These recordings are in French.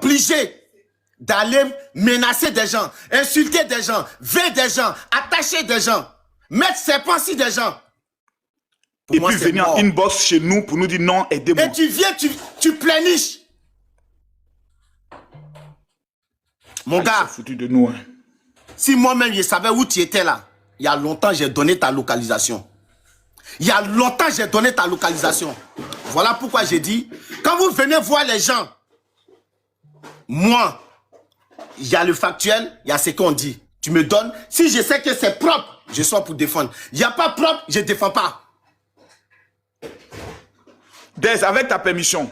obligé d'aller menacer des gens, insulter des gens, veiller des gens, attacher des gens, mettre ses pensées des gens. Pour et moi, puis venir en inbox chez nous pour nous dire non, aidez-moi. Et tu viens, tu pleiniches. Mon gars, foutu de nous, hein. Si moi-même je savais où tu étais là, il y a longtemps j'ai donné ta localisation. Il y a longtemps j'ai donné ta localisation. Voilà pourquoi j'ai dit, quand vous venez voir les gens, moi, il y a le factuel, il y a ce qu'on dit. Tu me donnes, si je sais que c'est propre, je sors pour défendre. Il n'y a pas propre, je ne défends pas. Dez, avec ta permission,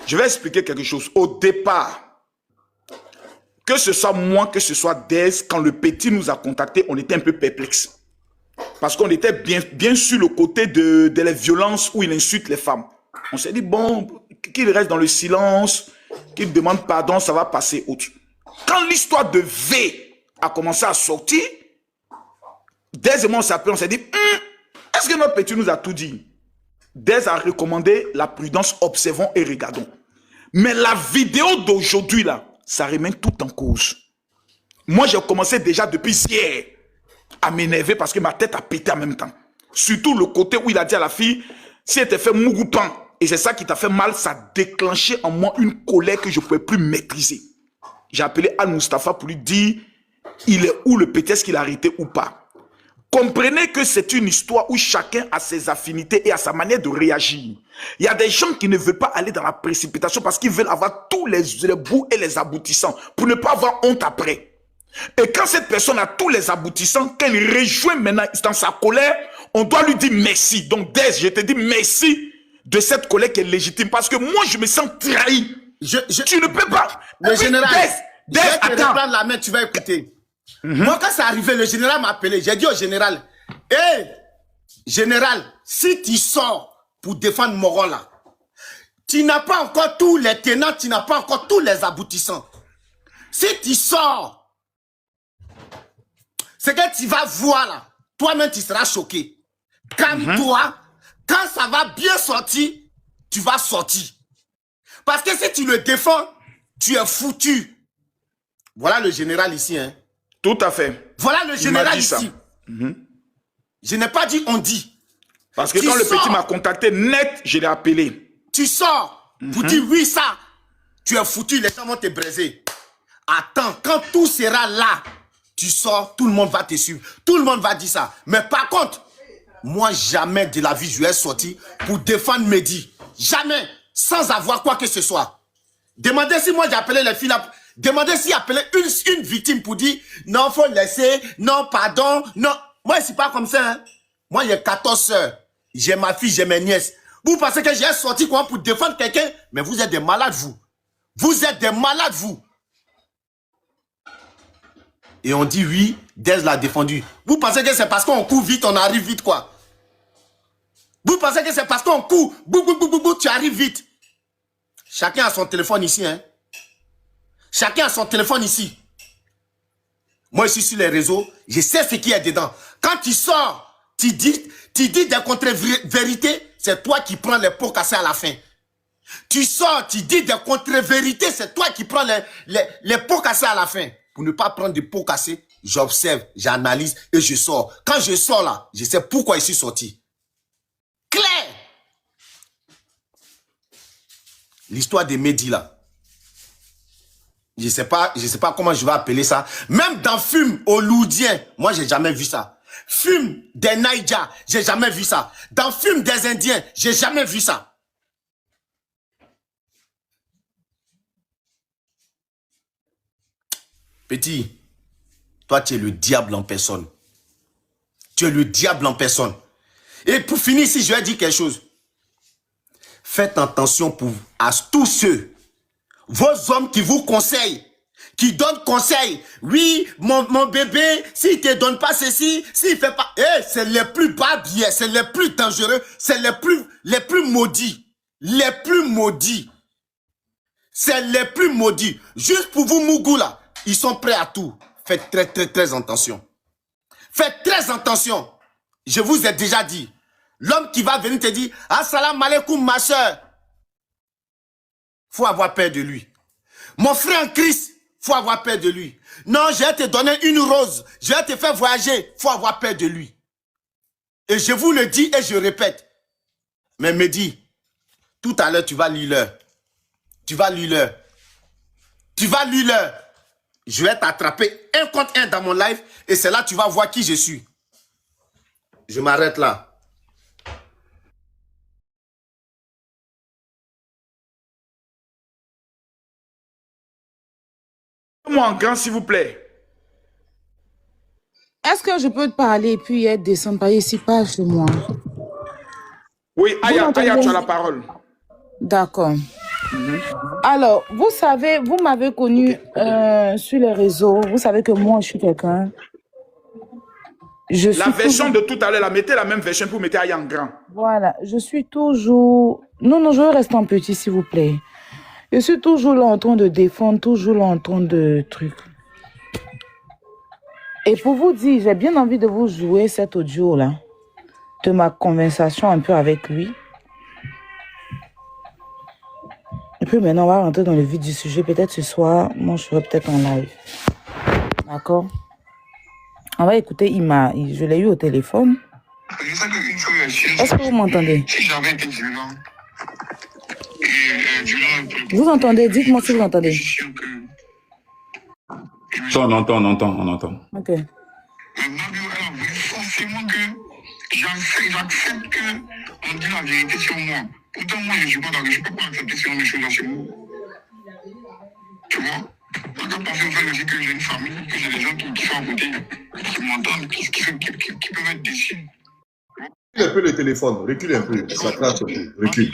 je vais expliquer quelque chose. Au départ, que ce soit moi, que ce soit Dez, quand le petit nous a contactés, on était un peu perplexe. Parce qu'on était bien sur le côté de la violence où il insulte les femmes. On s'est dit, bon, qu'il reste dans le silence, qu'il demande pardon, ça va passer autre. Quand l'histoire de V a commencé à sortir, Dez et moi on s'est appelé, on s'est dit, est-ce que notre petit nous a tout dit? Dez a recommandé la prudence, observons et regardons. Mais la vidéo d'aujourd'hui là, ça remet tout en cause. Moi j'ai commencé déjà depuis hier à m'énerver parce que ma tête a pété en même temps. Surtout le côté où il a dit à la fille, si elle te fait mougoupan, et c'est ça qui t'a fait mal, ça a déclenché en moi une colère que je ne pouvais plus maîtriser. J'ai appelé Al-Mustafa pour lui dire, il est où le petit, est-ce qu'il a arrêté ou pas? Comprenez que c'est une histoire où chacun a ses affinités et a sa manière de réagir. Il y a des gens qui ne veulent pas aller dans la précipitation parce qu'ils veulent avoir tous les bouts et les aboutissants pour ne pas avoir honte après. Et quand cette personne a tous les aboutissants, qu'elle rejoint maintenant dans sa colère, on doit lui dire merci. Donc Dez, je te dis merci de cette colère qui est légitime parce que moi je me sens trahi. Tu ne peux pas. Le général, Dez, je vais te reprendre la main, tu vas écouter. Moi, quand c'est arrivé, le général m'a appelé. J'ai dit au général, hé, général, si tu sors pour défendre Moron là, tu n'as pas encore tous les tenants, tu n'as pas encore tous les aboutissants. Si tu sors, c'est que tu vas voir là, toi-même tu seras choqué. Calme-toi, quand ça va bien sortir, tu vas sortir. Parce que si tu le défends, tu es foutu. Voilà le général ici, hein. Tout à fait. Voilà le général ici. Je n'ai pas dit on dit. Parce que quand le petit m'a contacté net, je l'ai appelé. Tu sors pour dire oui ça. Tu es foutu, les gens vont te briser. Attends, quand tout sera là, tu sors, tout le monde va te suivre. Tout le monde va dire ça. Mais par contre, moi jamais de la vie je vais sortir pour défendre Mehdi. Jamais. Sans avoir quoi que ce soit. Demandez si moi j'ai appelé les filles là. Demandez s'il appelait une victime pour dire non, faut laisser, non, pardon, non. Moi, c'est pas comme ça. Hein. Moi, j'ai 14 soeurs. J'ai ma fille, j'ai mes nièces. Vous pensez que j'ai sorti quoi pour défendre quelqu'un? Mais vous êtes des malades, vous. Vous êtes des malades, vous. Et on dit oui, Dez l'a défendu. Vous pensez que c'est parce qu'on court vite, on arrive vite, quoi? Vous pensez que c'est parce qu'on court, tu arrives vite. Chacun a son téléphone ici, hein. Chacun a son téléphone ici. Moi, je suis sur les réseaux, je sais ce qu'il y a dedans. Quand tu sors, tu dis des contre-vérités, c'est toi qui prends les pots cassés à la fin. Tu sors, tu dis des contre-vérités, c'est toi qui prends les pots cassés à la fin. Pour ne pas prendre des pots cassés, j'observe, j'analyse et je sors. Quand je sors là, je sais pourquoi je suis sorti. Clair. L'histoire de Mehdi là. Je sais pas comment je vais appeler ça. Même dans film hollywoodien, moi j'ai jamais vu ça. Film des Naïdja, j'ai jamais vu ça. Dans film des Indiens, j'ai jamais vu ça. Petit, toi tu es le diable en personne. Tu es le diable en personne. Et pour finir ici, je vais dire quelque chose. Faites attention à tous ceux, vos hommes qui vous conseillent, qui donnent conseil. Oui, mon bébé, s'il te donne pas ceci, s'il fait pas... c'est les plus bas biais, c'est les plus dangereux, c'est les plus maudits. Les plus maudits. C'est les plus maudits. Juste pour vous, Mougou, là, ils sont prêts à tout. Faites très attention. Faites très attention. Je vous ai déjà dit. L'homme qui va venir te dire, assalamu alaikum ma soeur. Faut avoir peur de lui. Mon frère en Christ, il faut avoir peur de lui. Non, je vais te donner une rose. Je vais te faire voyager. Il faut avoir peur de lui. Et je vous le dis et je répète. Mais me dis, tout à l'heure, tu vas lire l'heure. Tu vas lire l'heure. Tu vas lire l'heure. Je vais t'attraper un contre un dans mon live et c'est là que tu vas voir qui je suis. Je m'arrête là. Moi en grand, s'il vous plaît. Est-ce que je peux te parler et puis elle descendre par ici, pas chez moi? Oui, Aya, m'entendez? Aya, tu as la parole. D'accord. Alors, vous savez, vous m'avez connu sur les réseaux. Vous savez que moi, je suis quelqu'un. La version de tout à l'heure, mettez la même version pour mettre Aya en grand. Voilà, je suis toujours... Non, je vais rester en petit, s'il vous plaît. Je suis toujours là en train de défendre, toujours là en train de trucs. Et pour vous dire, j'ai bien envie de vous jouer cet audio-là, de ma conversation un peu avec lui. Et puis maintenant, on va rentrer dans le vif du sujet. Peut-être ce soir, moi, je serai peut-être en live. D'accord? On va écouter, je l'ai eu au téléphone. Est-ce que vous m'entendez? Si j'avais été violent, violent un peu. Vous entendez? Dites-moi si vous entendez. On entend. Ok. Mais Babio, elle a voulu forcément que j'accepte qu'on dit la vérité sur moi. Pourtant, moi, je ne suis pas d'accord. Je ne peux pas accepter ce genre de choses chez moi. Tu vois? On peut penser au fait aussi que j'ai une famille, que j'ai des gens qui sont à côté, qui m'entendent, qui peuvent être déçus. Recule un peu le téléphone, recule un peu, ça crache un peu, recule.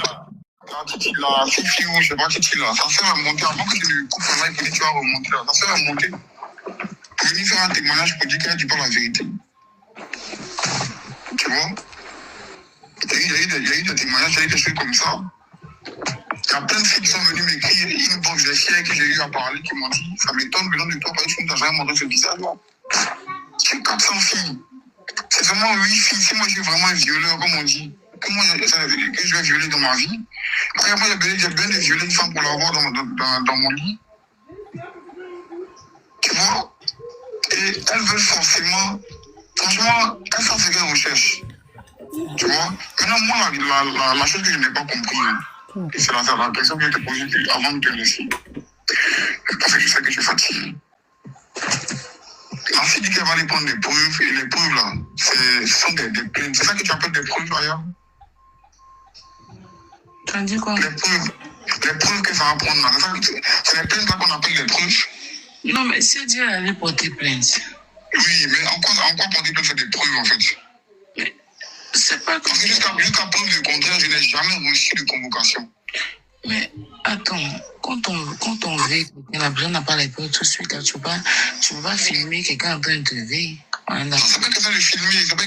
La Titi là, Fifi ou je sais pas Titi là, ça sert à monter avant que tu le coupes en live, tu vas remonter là, ça sert à monter. Pour venir faire un témoignage pour dire qu'elle ne dit pas la vérité. Tu vois? Il y a eu des témoignages, il y a eu des choses comme ça. Il y a plein de filles qui sont venues m'écrire, une banque des filles que j'ai eu à parler, qui m'ont dit, ça m'étonne venant de toi, parce que tu n'as jamais montré ce visage-là. C'est 400 filles. C'est seulement 8 filles. Si moi je suis vraiment un violeur, comme on dit, que je vais violer dans ma vie, moi j'ai besoin de violer une femme pour l'avoir dans mon lit. Tu vois? Et elles veulent forcément, franchement, elles savent ce qu'elles recherchent. Tu vois? Maintenant, moi, la chose que je n'ai pas compris, et c'est la question que je te posais avant de te laisser, parce que je sais que je suis fatigué. La fille dit qu'elle va aller prendre des preuves, et les preuves là, ce sont des plaintes. C'est ça que tu appelles des preuves, Aya? Tu as dit quoi? Les preuves que ça va prendre là, c'est les plaintes là qu'on appelle des preuves. Non, mais si Dieu allait porter plainte. Oui, mais en quoi porter plainte, c'est des preuves en fait? Mais c'est pas comme parce que jusqu'à preuve du contraire, je n'ai jamais reçu de convocation. Mais attends, quand on veille, la personne n'a pas les preuves tout de suite, là, tu peux pas filmer quelqu'un en train de te veiller. Non, c'est pas question de filmer, le gars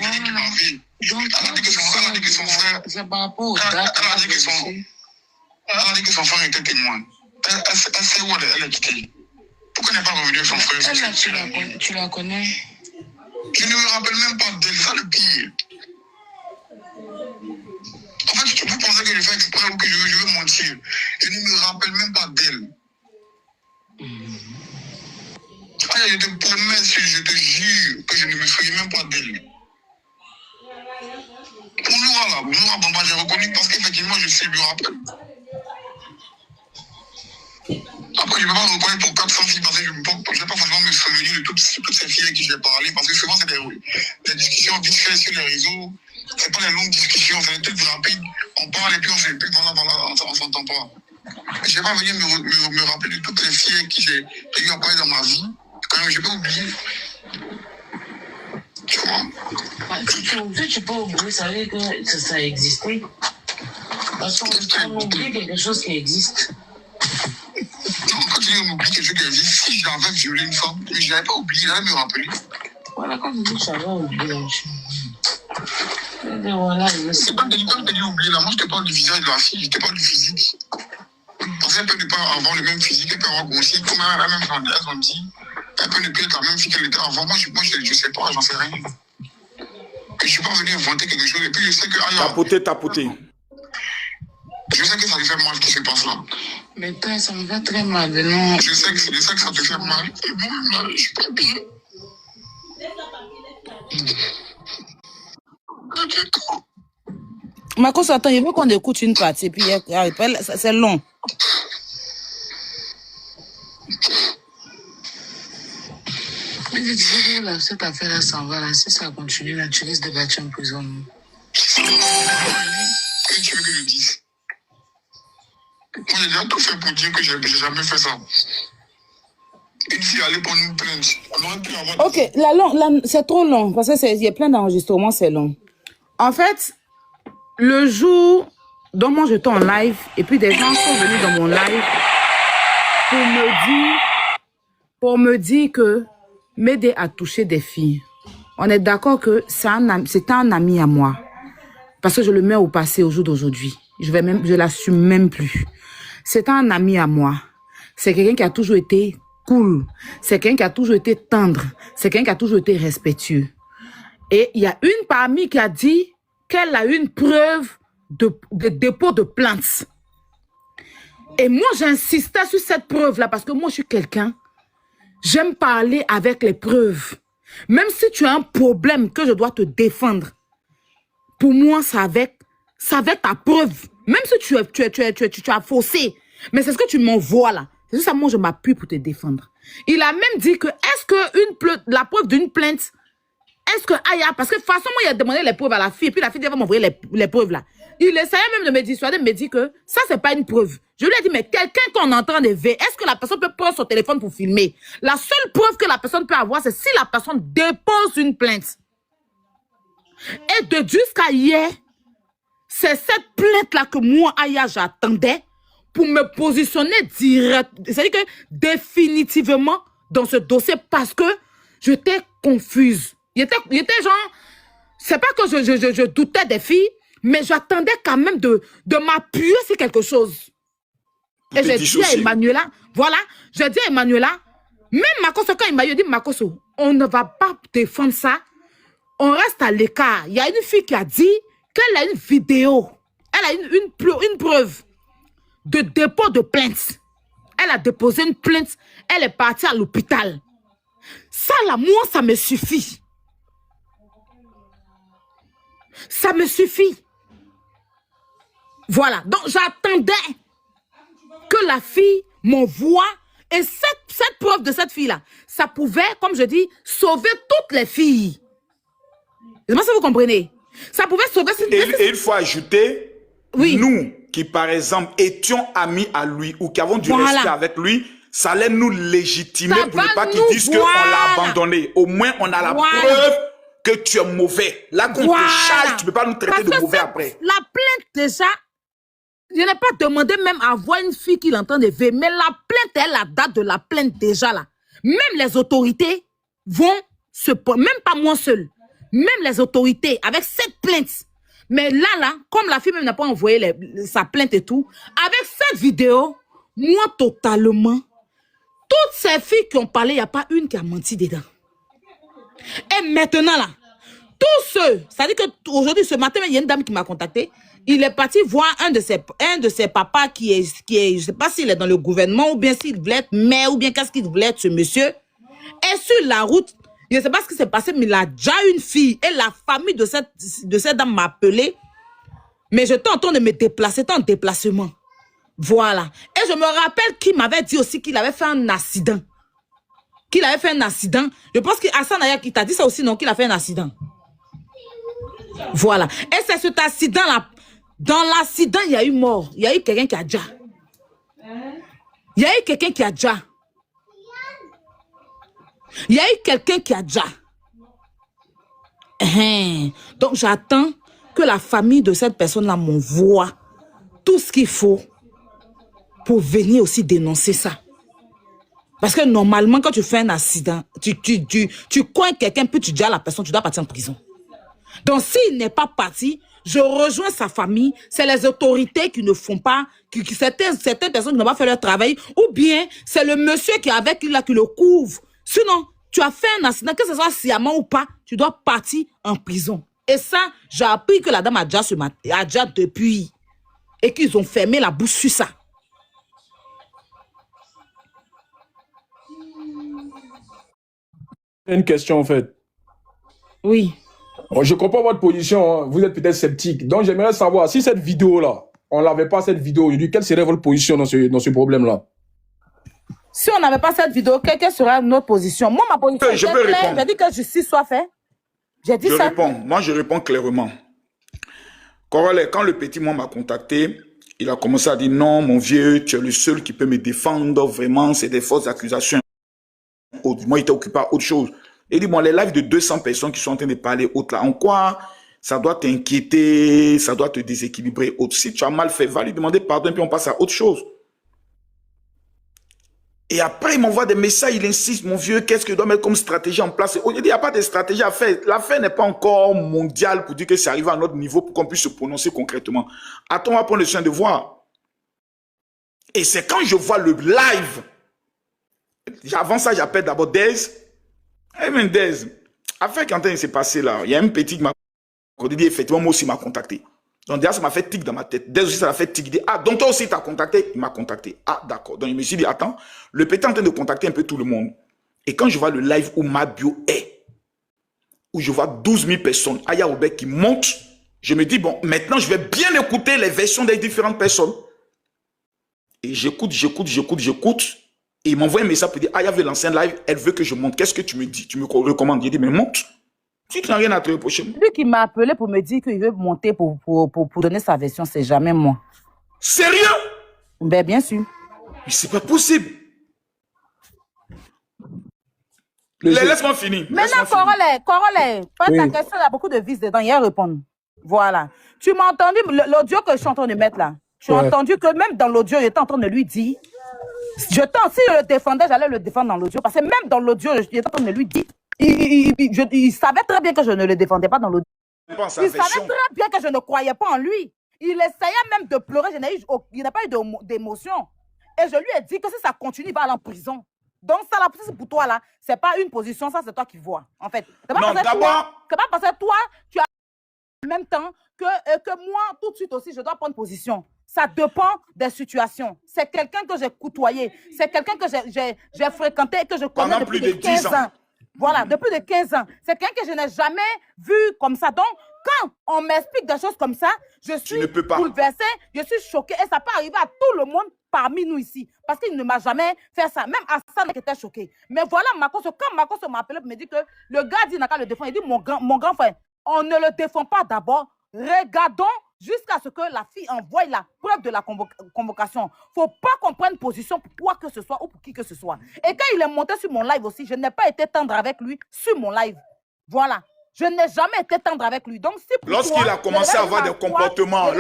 qui m'a vu. Donc, elle a dit que son frère. C'est par rapport aux Elle dates. a dit que son frère était témoin. Elle sait où elle est quittée. Pourquoi elle n'est pas revenue avec son frère? Elle, là, tu la connais? Je ne me rappelle même pas d'elle, ça le pire. En fait, vous pensez que je fais exprès ou que je veux mentir. Je ne me rappelle même pas d'elle. Je te promets, je te jure que je ne me souviens même pas d'elle. Pour Noura, Bamba, j'ai reconnu parce qu'effectivement, je sais, je me rappelle. Après, je ne peux pas reconnaître pour 400 filles parce que je ne vais pas forcément me souvenir de toutes ces filles avec qui j'ai parlé parce que souvent, c'est des discussions vite faites sur les réseaux. Ce n'est pas des longues discussions, c'est des trucs rapides. On parle et puis on fait, voilà, on ne s'entend pas. Je ne vais pas venir me rappeler de toutes les filles avec qui j'ai eu à parler dans ma vie. Quand même, je peux oublier. Tu vois? Si tu peux oublier, ça veut dire que ça existait. Parce qu'on oublie quelque chose qui existe. Non, quand tu dis on oublie quelque chose qui existe, si j'avais violé une femme, mais je n'avais pas oublié, j'allais me rappeler. Voilà, quand tu dis que j'avais oublié, voilà, c'est pas que quand tu dis oublier là, moi je te parle du visage de la fille, je te parle du physique. Parce qu'elle peut ne pas avoir le même physique, elle peut avoir grossi, comme elle même elles ont dit, elle peut ne plus être la même fille qu'elle était avant. Moi je sais pas, j'en sais rien. Et je suis pas venu inventer quelque chose, et puis je sais que... Tapoter. Je sais que ça lui fait mal ce qui se passe là. Mais toi, ça me va très mal, non? Je sais que ça te fait mal. Et moi, je suis pas bien. Marcos, attends, il veut qu'on écoute une partie, puis c'est long. Mais je disais que là, cette affaire-là s'en va, là. Si ça continue, là, tu risques de battre en prison. Qu'est-ce que tu veux que je dise? Moi, j'ai déjà tout fait pour dire que j'ai jamais fait ça. Une fille allait prendre une plainte. On aurait pu avoir... Ok, c'est trop long, parce qu'il y a plein d'enregistrements, c'est long. En fait, le jour dont moi j'étais en live, et puis des gens sont venus dans mon live pour me dire que m'aider à toucher des filles. On est d'accord que c'était un ami à moi. Parce que je le mets au passé au jour d'aujourd'hui. Je l'assume même plus. C'est un ami à moi. C'est quelqu'un qui a toujours été cool. C'est quelqu'un qui a toujours été tendre. C'est quelqu'un qui a toujours été respectueux. Et il y a une parmi qui a dit qu'elle a une preuve de dépôt de plainte. Et moi, j'insistais sur cette preuve-là parce que moi, je suis quelqu'un, j'aime parler avec les preuves. Même si tu as un problème que je dois te défendre, pour moi, c'est avec ta preuve. Même si tu as faussé, mais c'est ce que tu m'envoies là. C'est juste ça, moi, je m'appuie pour te défendre. Il a même dit que, est-ce que la preuve d'une plainte, est-ce que Aya, parce que de toute façon, moi, il a demandé les preuves à la fille, et puis la fille va m'envoyer les preuves là. Il essayait même de me dissuader, de me dire que ça, c'est pas une preuve. Je lui ai dit, mais quelqu'un qu'on est en train de ver, est-ce que la personne peut prendre son téléphone pour filmer? La seule preuve que la personne peut avoir, c'est si la personne dépose une plainte. Et jusqu'à hier, c'est cette plainte-là que moi, Aya, j'attendais pour me positionner direct. C'est-à-dire que définitivement dans ce dossier parce que j'étais confuse. Il était genre, c'est pas que je doutais des filles, mais j'attendais quand même de m'appuyer sur quelque chose. Et j'ai dit à Emmanuela, voilà, j'ai dit à Emmanuela, même Makoso, quand il m'a dit, Makoso, on ne va pas défendre ça, on reste à l'écart. Il y a une fille qui a dit qu'elle a une vidéo, elle a une preuve de dépôt de plainte. Elle a déposé une plainte, elle est partie à l'hôpital. Ça là, moi, ça me suffit. Ça me suffit. Voilà, donc j'attendais que la fille m'envoie. Et cette preuve de cette fille-là, ça pouvait, comme je dis, sauver toutes les filles. Je ne sais pas si vous comprenez. Ça pouvait sauver... Et il faut ajouter, oui, nous qui, par exemple, étions amis à lui ou qui avons du respect avec lui, ça allait nous légitimer pour ne pas qu'ils disent qu'on l'a abandonné. Au moins, on a la preuve que tu es mauvais. Là, qu'on te charge, tu ne peux pas nous traiter de mauvais après. La plainte, déjà, je n'ai pas demandé même à voir une fille qui l'entend de ver, mais la plainte est la date de la plainte déjà là. Même les autorités vont même pas moi seul, même les autorités avec cette plainte. Mais là, comme la fille même n'a pas envoyé sa plainte et tout, avec cette vidéo, moi totalement, toutes ces filles qui ont parlé, il n'y a pas une qui a menti dedans. Et maintenant là, tous ceux, c'est-à-dire qu'aujourd'hui, ce matin, il y a une dame qui m'a contacté. Il est parti voir un de ses papas qui est, je ne sais pas s'il est dans le gouvernement ou bien s'il voulait être maire ou bien qu'est-ce qu'il voulait être ce monsieur. Et sur la route, je ne sais pas ce qui s'est passé, mais il a déjà une fille. Et la famille de cette dame m'a appelé. Mais j'étais en train de me déplacer, j'étais en déplacement. Voilà. Et je me rappelle qu'il m'avait dit aussi qu'il avait fait un accident. Qu'il avait fait un accident. Je pense qu'Hassan Aya qui t'a dit ça aussi, non, qu'il a fait un accident. Voilà. Et c'est cet accident-là. Dans l'accident, il y a eu mort. Il y a eu quelqu'un qui a déjà. Il y a eu quelqu'un qui a déjà. Il y a eu quelqu'un qui a déjà. Donc, j'attends que la famille de cette personne-là m'envoie tout ce qu'il faut pour venir aussi dénoncer ça. Parce que normalement, quand tu fais un accident, tu coins quelqu'un, puis tu dis à la personne, tu dois partir en prison. Donc, s'il n'est pas parti, je rejoins sa famille. C'est les autorités qui ne font pas, certaines personnes qui n'ont pas fait leur travail, ou bien c'est le monsieur qui est avec lui là qui le couvre. Sinon, tu as fait un accident, que ce soit sciemment ou pas, tu dois partir en prison. Et ça, j'ai appris que la dame a déjà depuis. Et qu'ils ont fermé la bouche sur ça. Une question, en fait. Oui. Bon, je comprends votre position, hein. Vous êtes peut-être sceptique. Donc, j'aimerais savoir, si cette vidéo-là, on n'avait pas cette vidéo aujourd'hui, quelle serait votre position dans ce problème-là? Si on n'avait pas cette vidéo, quelle serait notre position? Moi, ma position est Je peux claire. répondre. J'ai dit que justice soit faite. J'ai dit Je ça. réponds. Moi, je réponds clairement. Corollaire, quand le petit moi m'a contacté, il a commencé à dire non, mon vieux, tu es le seul qui peut me défendre. Vraiment, c'est des fausses accusations. Moi, il était occupé à autre chose. Il dit, bon, les lives de 200 personnes qui sont en train de parler autre là, en quoi ça doit t'inquiéter, ça doit te déséquilibrer autre. Si tu as mal fait, va lui demander pardon, puis on passe à autre chose. Et après, il m'envoie des messages, il insiste, mon vieux, qu'est-ce que je dois mettre comme stratégie en place? Il dit, il n'y a pas de stratégie à faire. L'affaire n'est pas encore mondiale pour dire que c'est arrivé à notre niveau pour qu'on puisse se prononcer concrètement. Attends, on va prendre le soin de voir. Et c'est quand je vois le live, avant ça, j'appelle d'abord Dez. Eh bien, Dez, afin quand il s'est passé là, il y a un petit qui m'a dit, effectivement, moi aussi, il m'a contacté. Donc, déjà, ça m'a fait tic dans ma tête. Dès aussi, ça m'a fait tic. Il dit, ah, donc toi aussi, t'as contacté? Il m'a contacté. Ah, d'accord. Donc, je me suis dit, attends, le petit est en train de contacter un peu tout le monde. Et quand je vois le live où ma bio est, où je vois 12 000 personnes, Aya Obek qui monte, je me dis, bon, maintenant, je vais bien écouter les versions des différentes personnes. Et j'écoute. Et il m'envoie un message pour dire, Aya veut lancer un live, elle veut que je monte. Qu'est-ce que tu me dis? Tu me recommandes? J'ai dit, mais monte. Si tu n'as rien à te reprocher. Lui qui m'a appelé pour me dire qu'il veut monter pour donner sa version, c'est jamais moi. Sérieux? Ben, bien sûr. Mais c'est pas possible. Laisse-moi finir. Maintenant, Corollaire, ta question, il y a beaucoup de vis dedans. Il y a à répondre. Voilà. Tu m'as entendu l'audio que je suis en train de mettre là? Tu as entendu que même dans l'audio, j'étais en train de lui dire, si je le défendais, j'allais le défendre dans l'audio. Parce que même dans l'audio, j'étais en train de lui dire, il savait très bien que je ne le défendais pas dans l'audio. Il savait très bien que je ne croyais pas en lui. Il essayait même de pleurer. Il n'a pas eu d'émotion. Et je lui ai dit que si ça continue, il va aller en prison. Donc, ça, là, pour toi, là, c'est pas une position, ça, c'est toi qui vois, en fait. Non, d'abord... C'est pas parce que toi, tu as en même temps que moi, tout de suite aussi, je dois prendre position. Ça dépend des situations. C'est quelqu'un que j'ai côtoyé. C'est quelqu'un que j'ai fréquenté et que je connais depuis plus de 15 ans. Voilà, depuis de 15 ans. C'est quelqu'un que je n'ai jamais vu comme ça. Donc, quand on m'explique des choses comme ça, je suis bouleversée, je suis choquée. Et ça peut arriver à tout le monde parmi nous ici. Parce qu'il ne m'a jamais fait ça. Même Hassan était choqué. Mais voilà, Makoso, quand Makoso m'a appelé, il me dit que le gars dit n'a qu'à le défendre. Il dit, mon grand frère, on ne le défend pas d'abord. Regardons jusqu'à ce que la fille envoie la preuve de la convocation. Il ne faut pas qu'on prenne position pour quoi que ce soit ou pour qui que ce soit. Et quand il est monté sur mon live aussi, je n'ai pas été tendre avec lui sur mon live. Voilà. Je n'ai jamais été tendre avec lui. Donc, si lorsqu'il a commencé à avoir des comportements,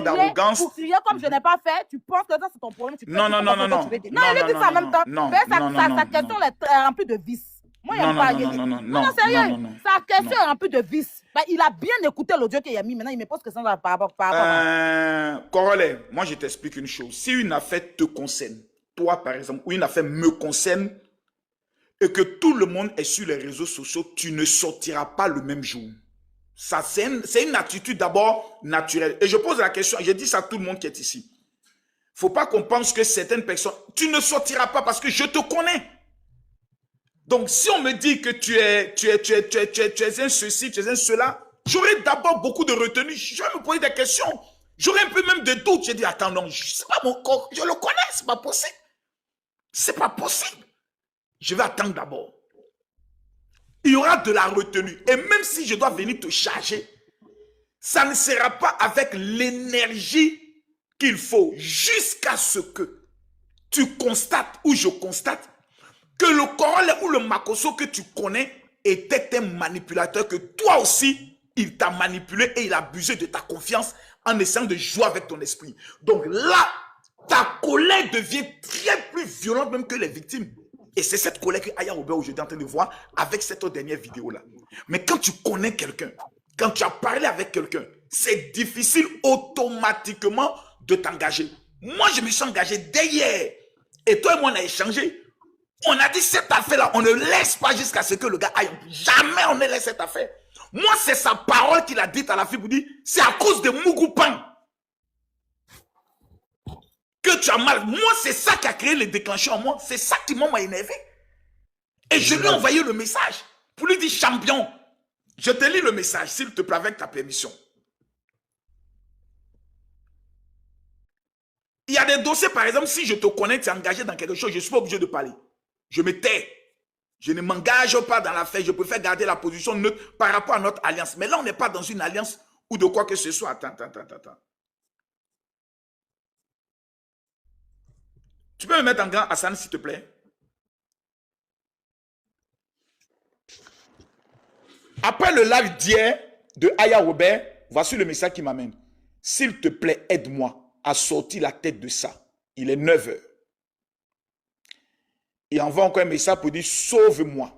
d'arrogance. Pour crier comme je n'ai pas fait, tu penses que ça c'est ton problème. Non. Non, il dit ça en même temps. Sa question est remplie de vices. Moi, non, sérieux. Sa question est remplie de vices. Il a bien écouté l'audio qu'il a mis. Maintenant, il me pose question par rapport à... Corollaire, moi, je t'explique une chose. Si une affaire te concerne, toi, par exemple, ou une affaire me concerne, et que tout le monde est sur les réseaux sociaux, tu ne sortiras pas le même jour. Ça, c'est une attitude d'abord naturelle. Et je pose la question, je dis ça à tout le monde qui est ici. Il ne faut pas qu'on pense que certaines personnes... Tu ne sortiras pas parce que je te connais. Donc, si on me dit que tu es un ceci, tu es un cela, j'aurai d'abord beaucoup de retenue. Je vais me poser des questions. J'aurai un peu même de doute. Je dis, attends, non, c'est pas mon corps. Je le connais, c'est pas possible. C'est pas possible. Je vais attendre d'abord. Il y aura de la retenue. Et même si je dois venir te charger, ça ne sera pas avec l'énergie qu'il faut jusqu'à ce que tu constates ou je constate que le Corollaire ou le Makoso que tu connais était un manipulateur, que toi aussi, il t'a manipulé et il a abusé de ta confiance en essayant de jouer avec ton esprit. Donc là, ta colère devient très plus violente même que les victimes. Et c'est cette colère que Aya Robert aujourd'hui est en train de voir avec cette dernière vidéo-là. Mais quand tu connais quelqu'un, quand tu as parlé avec quelqu'un, c'est difficile automatiquement de t'engager. Moi, je me suis engagé dès hier. Et toi et moi, on a échangé. On a dit cette affaire-là, on ne laisse pas jusqu'à ce que le gars aille. Jamais on ne laisse cette affaire. Moi, c'est sa parole qu'il a dite à la fille pour dire, c'est à cause de Mugupan que tu as mal. Moi, c'est ça qui a créé le déclencheur en moi. C'est ça qui m'a énervé. Et je lui ai envoyé le message pour lui dire, champion, je te lis le message, s'il te plaît, avec ta permission. Il y a des dossiers, par exemple, si je te connais, tu es engagé dans quelque chose, je ne suis pas obligé de parler. Je me tais. Je ne m'engage pas dans l'affaire. Je préfère garder la position neutre par rapport à notre alliance. Mais là, on n'est pas dans une alliance ou de quoi que ce soit. Attends. Tu peux me mettre en grand, Hassan, s'il te plaît? Après le live d'hier de Aya Robert, voici le message qui m'amène. S'il te plaît, aide-moi à sortir la tête de ça. Il est 9 h. Il envoie encore un message pour dire sauve-moi.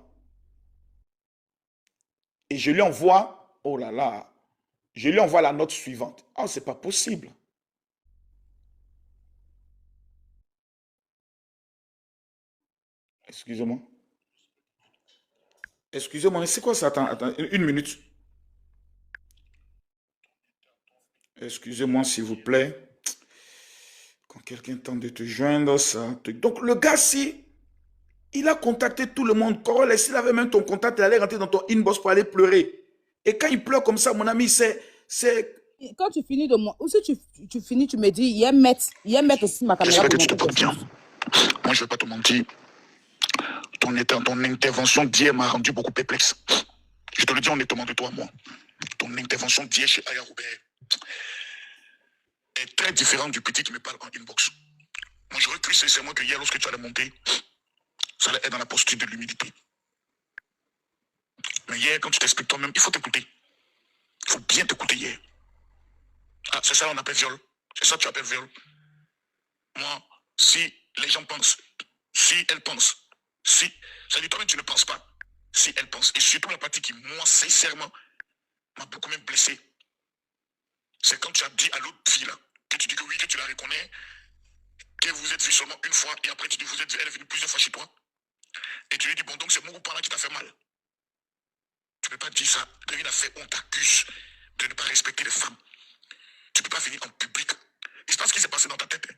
Et je lui envoie, oh là là, je lui envoie la note suivante. Oh, c'est pas possible. Excusez-moi. Excusez-moi, mais c'est quoi ça? Attends, une minute. Excusez-moi, s'il vous plaît. Quand quelqu'un tente de te joindre, ça... Donc, le gars, si il a contacté tout le monde, Corolle, s'il avait même ton contact, il allait rentrer dans ton inbox pour aller pleurer. Et quand il pleure comme ça, mon ami, c'est... Quand tu finis de moi, ou si tu finis, tu me dis, il y a mettre aussi ma caméra. J'espère que tu te portes bien. Moi, je ne vais pas te mentir. Ton intervention d'hier m'a rendu beaucoup perplexe. Je te le dis honnêtement de toi à moi. Ton intervention d'hier chez Aya Robert est très différente du petit qui me parle en inbox. Moi, j'aurais cru sincèrement que hier, lorsque tu allais monter, ça allait être dans la posture de l'humilité. Mais hier, quand tu t'expliques toi-même, il faut t'écouter. Il faut bien t'écouter hier. Ah, c'est ça qu'on appelle viol. C'est ça que tu appelles viol. Moi, si les gens pensent, si elles pensent, si, ça dit toi-même tu ne penses pas, si elles pensent, et surtout la partie qui, moi, sincèrement, m'a beaucoup même blessé, c'est quand tu as dit à l'autre fille là, que tu dis que oui, que tu la reconnais, que vous êtes vu seulement une fois, et après tu dis vous êtes, elle est venue plusieurs fois chez toi, et tu lui dis bon, donc c'est mon groupe qui t'a fait mal. Tu ne peux pas dire ça. Devine la fait, on t'accuse de ne pas respecter les femmes. Tu ne peux pas venir en public. Il se passe ce qui s'est passé dans ta tête. Hein.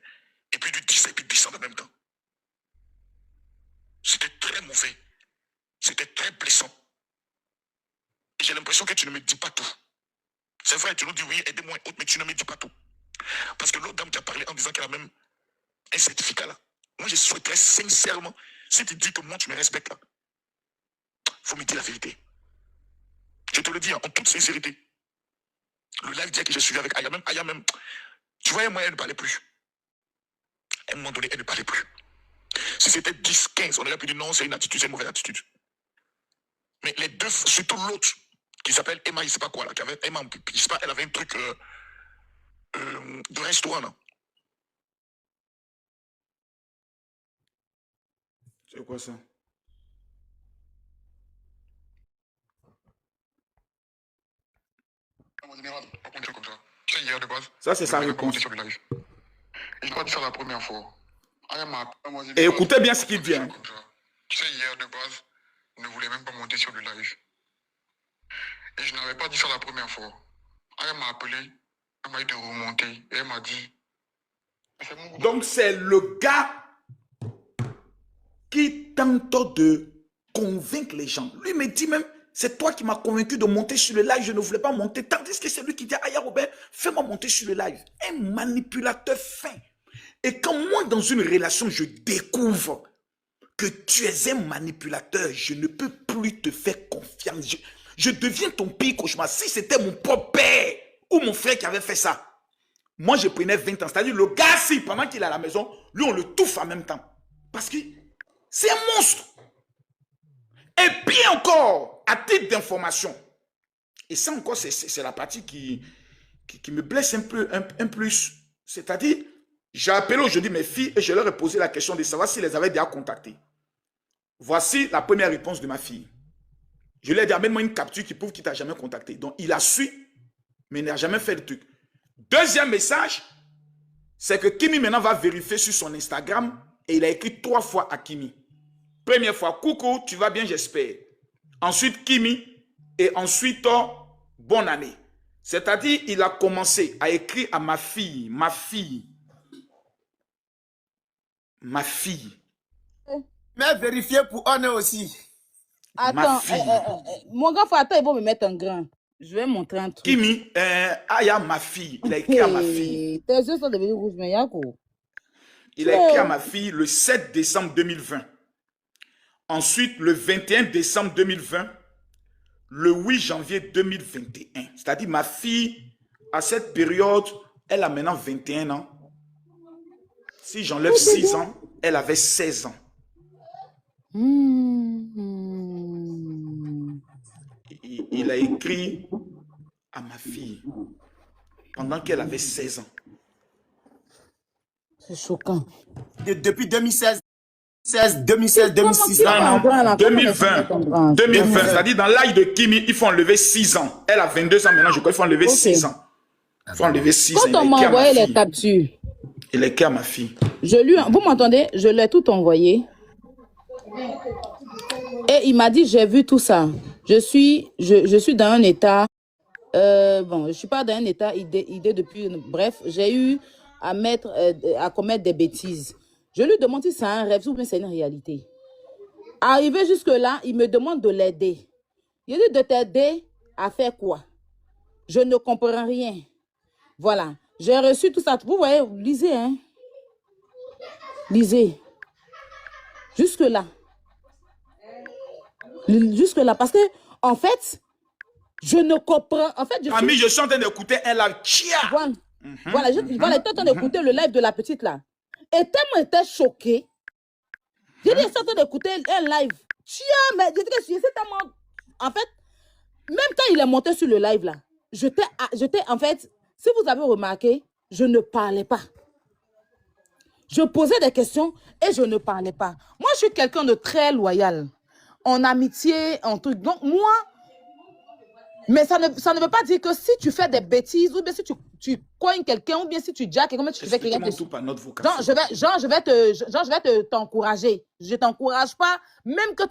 Et puis du 10 et puis 10 en même temps. C'était très mauvais. C'était très blessant. Et j'ai l'impression que tu ne me dis pas tout. C'est vrai, tu nous dis oui, aidez-moi et autres, mais tu ne me dis pas tout. Parce que l'autre dame qui a parlé en disant qu'elle a même un certificat là. Moi, je souhaiterais sincèrement, si tu dis que moi, tu me respectes là, il faut me dire la vérité. Je te le dis en toute sincérité. Le live d'hier que j'ai suivi avec Aya même, tu voyais, moi, elle ne parlait plus. À un moment donné, elle ne parlait plus. Si c'était 10, 15, on aurait pu dire non, c'est une attitude, c'est une mauvaise attitude. Mais les deux, surtout l'autre, qui s'appelle Emma, je ne sais pas quoi, là, qui avait Emma, je sais pas, elle avait un truc de restaurant, là. C'est quoi ça? En général, pas qu'on dit comme ça. Tu sais, hier de base, Ça, c'est sa je n'ai pas réponse. monté sur le live. Et je n'ai pas dit ça la première fois. Aya m'a appelé, moi, j'ai dit, Et écoutez bien ce qu'il dit. Hein. comme ça. Tu sais, hier de base, je ne voulais même pas monter sur le live. Et je n'avais pas dit ça la première fois. Aya m'a appelé, elle m'a dit de remonter. Et elle m'a dit. Donc, c'est le gars qui tente de convaincre les gens. Lui me dit même, c'est toi qui m'as convaincu de monter sur le live, je ne voulais pas monter. Tandis que c'est lui qui dit, Aya Robert, fais-moi monter sur le live. Un manipulateur fin. Et quand moi, dans une relation, je découvre que tu es un manipulateur, je ne peux plus te faire confiance. Je deviens ton pire cauchemar. Si c'était mon propre père ou mon frère qui avait fait ça, moi, je prenais 20 ans. C'est-à-dire, le gars, si, pendant qu'il est à la maison, lui, on le touffe en même temps. Parce que c'est un monstre. Et puis encore, à titre d'information, et ça encore, c'est la partie qui me blesse un plus. C'est-à-dire, j'ai appelé aujourd'hui mes filles et je leur ai posé la question de savoir s'ils les avaient déjà contactées. Voici la première réponse de ma fille. Je lui ai dit, amène-moi une capture qui prouve qu'il ne t'a jamais contacté. Donc, il a su, mais il n'a jamais fait le truc. Deuxième message, c'est que Kimi maintenant va vérifier sur son Instagram et il a écrit 3 fois à Kimi. Première fois, coucou, tu vas bien, j'espère. Ensuite, Kimi et ensuite, bonne année. C'est-à-dire, il a commencé à écrire à ma fille. Mais vérifier pour honneur aussi. Attends, fille. mon grand frère, attends, ils vont me mettre un grain. Je vais montrer un truc. Kimi, Aya, ma fille. Il a écrit à ma fille. Tes yeux sont devenus rouges, mais Yako. Il a écrit à ma fille le 7 décembre 2020. Ensuite, le 21 décembre 2020. Le 8 janvier 2021. C'est-à-dire, ma fille, à cette période, elle a maintenant 21 ans. Si j'enlève 6 ans, elle avait 16 ans. Il a écrit à ma fille pendant qu'elle avait 16 ans. C'est choquant. Depuis 2016, 2016, 2006. Non, 2020, c'est-à-dire dans l'âge de Kimi, il faut enlever 6 ans. Elle a 22 ans maintenant, je crois qu'il faut enlever 6 ans. Il faut enlever 6 ans. Quand on m'a envoyé les captures, il a écrit à ma fille. Vous m'entendez? Je l'ai tout envoyé. Et il m'a dit, j'ai vu tout ça. Je suis dans un état... bon, je ne suis pas dans un état idée depuis... Bref, j'ai eu à commettre des bêtises. Je lui demande si c'est un rêve ou bien c'est une réalité. Arrivé jusque-là, il me demande de l'aider. Il dit de t'aider à faire quoi? Je ne comprends rien. Voilà. J'ai reçu tout ça. Vous voyez, lisez, hein. Lisez. Jusque-là. Jusque-là. Parce que, en fait, je ne comprends... En fait, Ami, je suis en train d'écouter un live. Voilà. Voilà, je suis en train d'écouter le live de la petite là. Et tellement j'étais choquée. J'ai dit, je suis en train d'écouter un live. Tiens, mais j'étais tellement... En fait, même quand il est monté sur le live là, j'étais en fait, si vous avez remarqué, je ne parlais pas. Je posais des questions et je ne parlais pas. Moi, je suis quelqu'un de très loyal. En amitié, en truc. Donc, moi... Mais ça ne veut pas dire que si tu fais des bêtises, ou bien si tu coignes quelqu'un, ou bien si tu jackes quelqu'un, tu fais quelqu'un. Je vais t'encourager. Je t'encourage pas, même que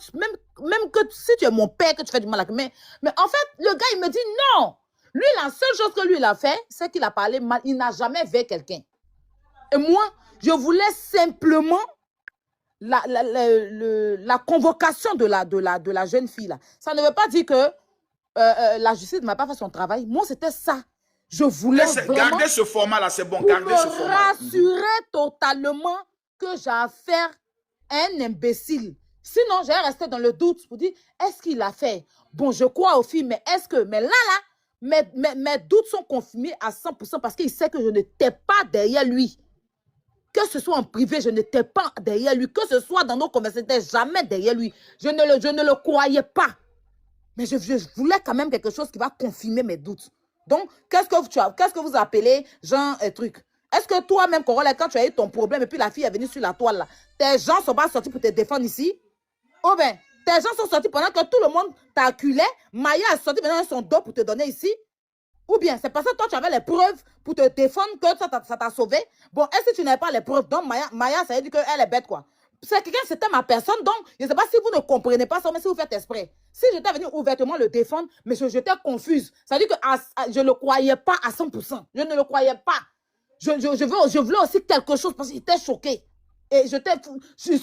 si tu es mon père, que tu fais du mal à quelqu'un. Mais en fait, le gars, il me dit non. Lui, la seule chose que lui, il a fait, c'est qu'il a parlé mal. Il n'a jamais vu quelqu'un. Et moi, je voulais simplement la convocation de la jeune fille là. Ça ne veut pas dire que la justice ne m'a pas fait son travail. Moi, c'était ça. Je voulais vraiment... Gardez ce format-là, c'est bon. Gardez ce format. Rassurer totalement que j'ai affaire à un imbécile. Sinon, j'ai resté dans le doute pour dire, est-ce qu'il a fait? Bon, je crois aux filles, mais est-ce que... Mais là, mes doutes sont confirmés à 100% parce qu'il sait que je n'étais pas derrière lui. Que ce soit en privé, je n'étais pas derrière lui. Que ce soit dans nos conversations, je n'étais jamais derrière lui. Je ne le croyais pas. Mais je voulais quand même quelque chose qui va confirmer mes doutes. Donc, qu'est-ce que vous appelez, genre, truc? Est-ce que toi-même, Corolla, quand tu as eu ton problème et puis la fille est venue sur la toile, là, tes gens ne sont pas sortis pour te défendre ici? Ou bien, tes gens sont sortis pendant que tout le monde t'acculait, Maya est sortie maintenant son dos pour te donner ici? Ou bien, c'est parce que toi, tu avais les preuves pour te défendre que ça t'a sauvé? Bon, est-ce que tu n'avais pas les preuves? Donc, Maya, ça veut dire qu'elle est bête, quoi. C'est quelqu'un, c'était ma personne, donc je ne sais pas si vous ne comprenez pas ça, mais si vous faites exprès. Si j'étais venu ouvertement le défendre, mais j'étais confuse. Ça veut dire que je ne le croyais pas à 100%. Je ne le croyais pas. Je voulais aussi quelque chose parce que j'étais choquée. Et je suis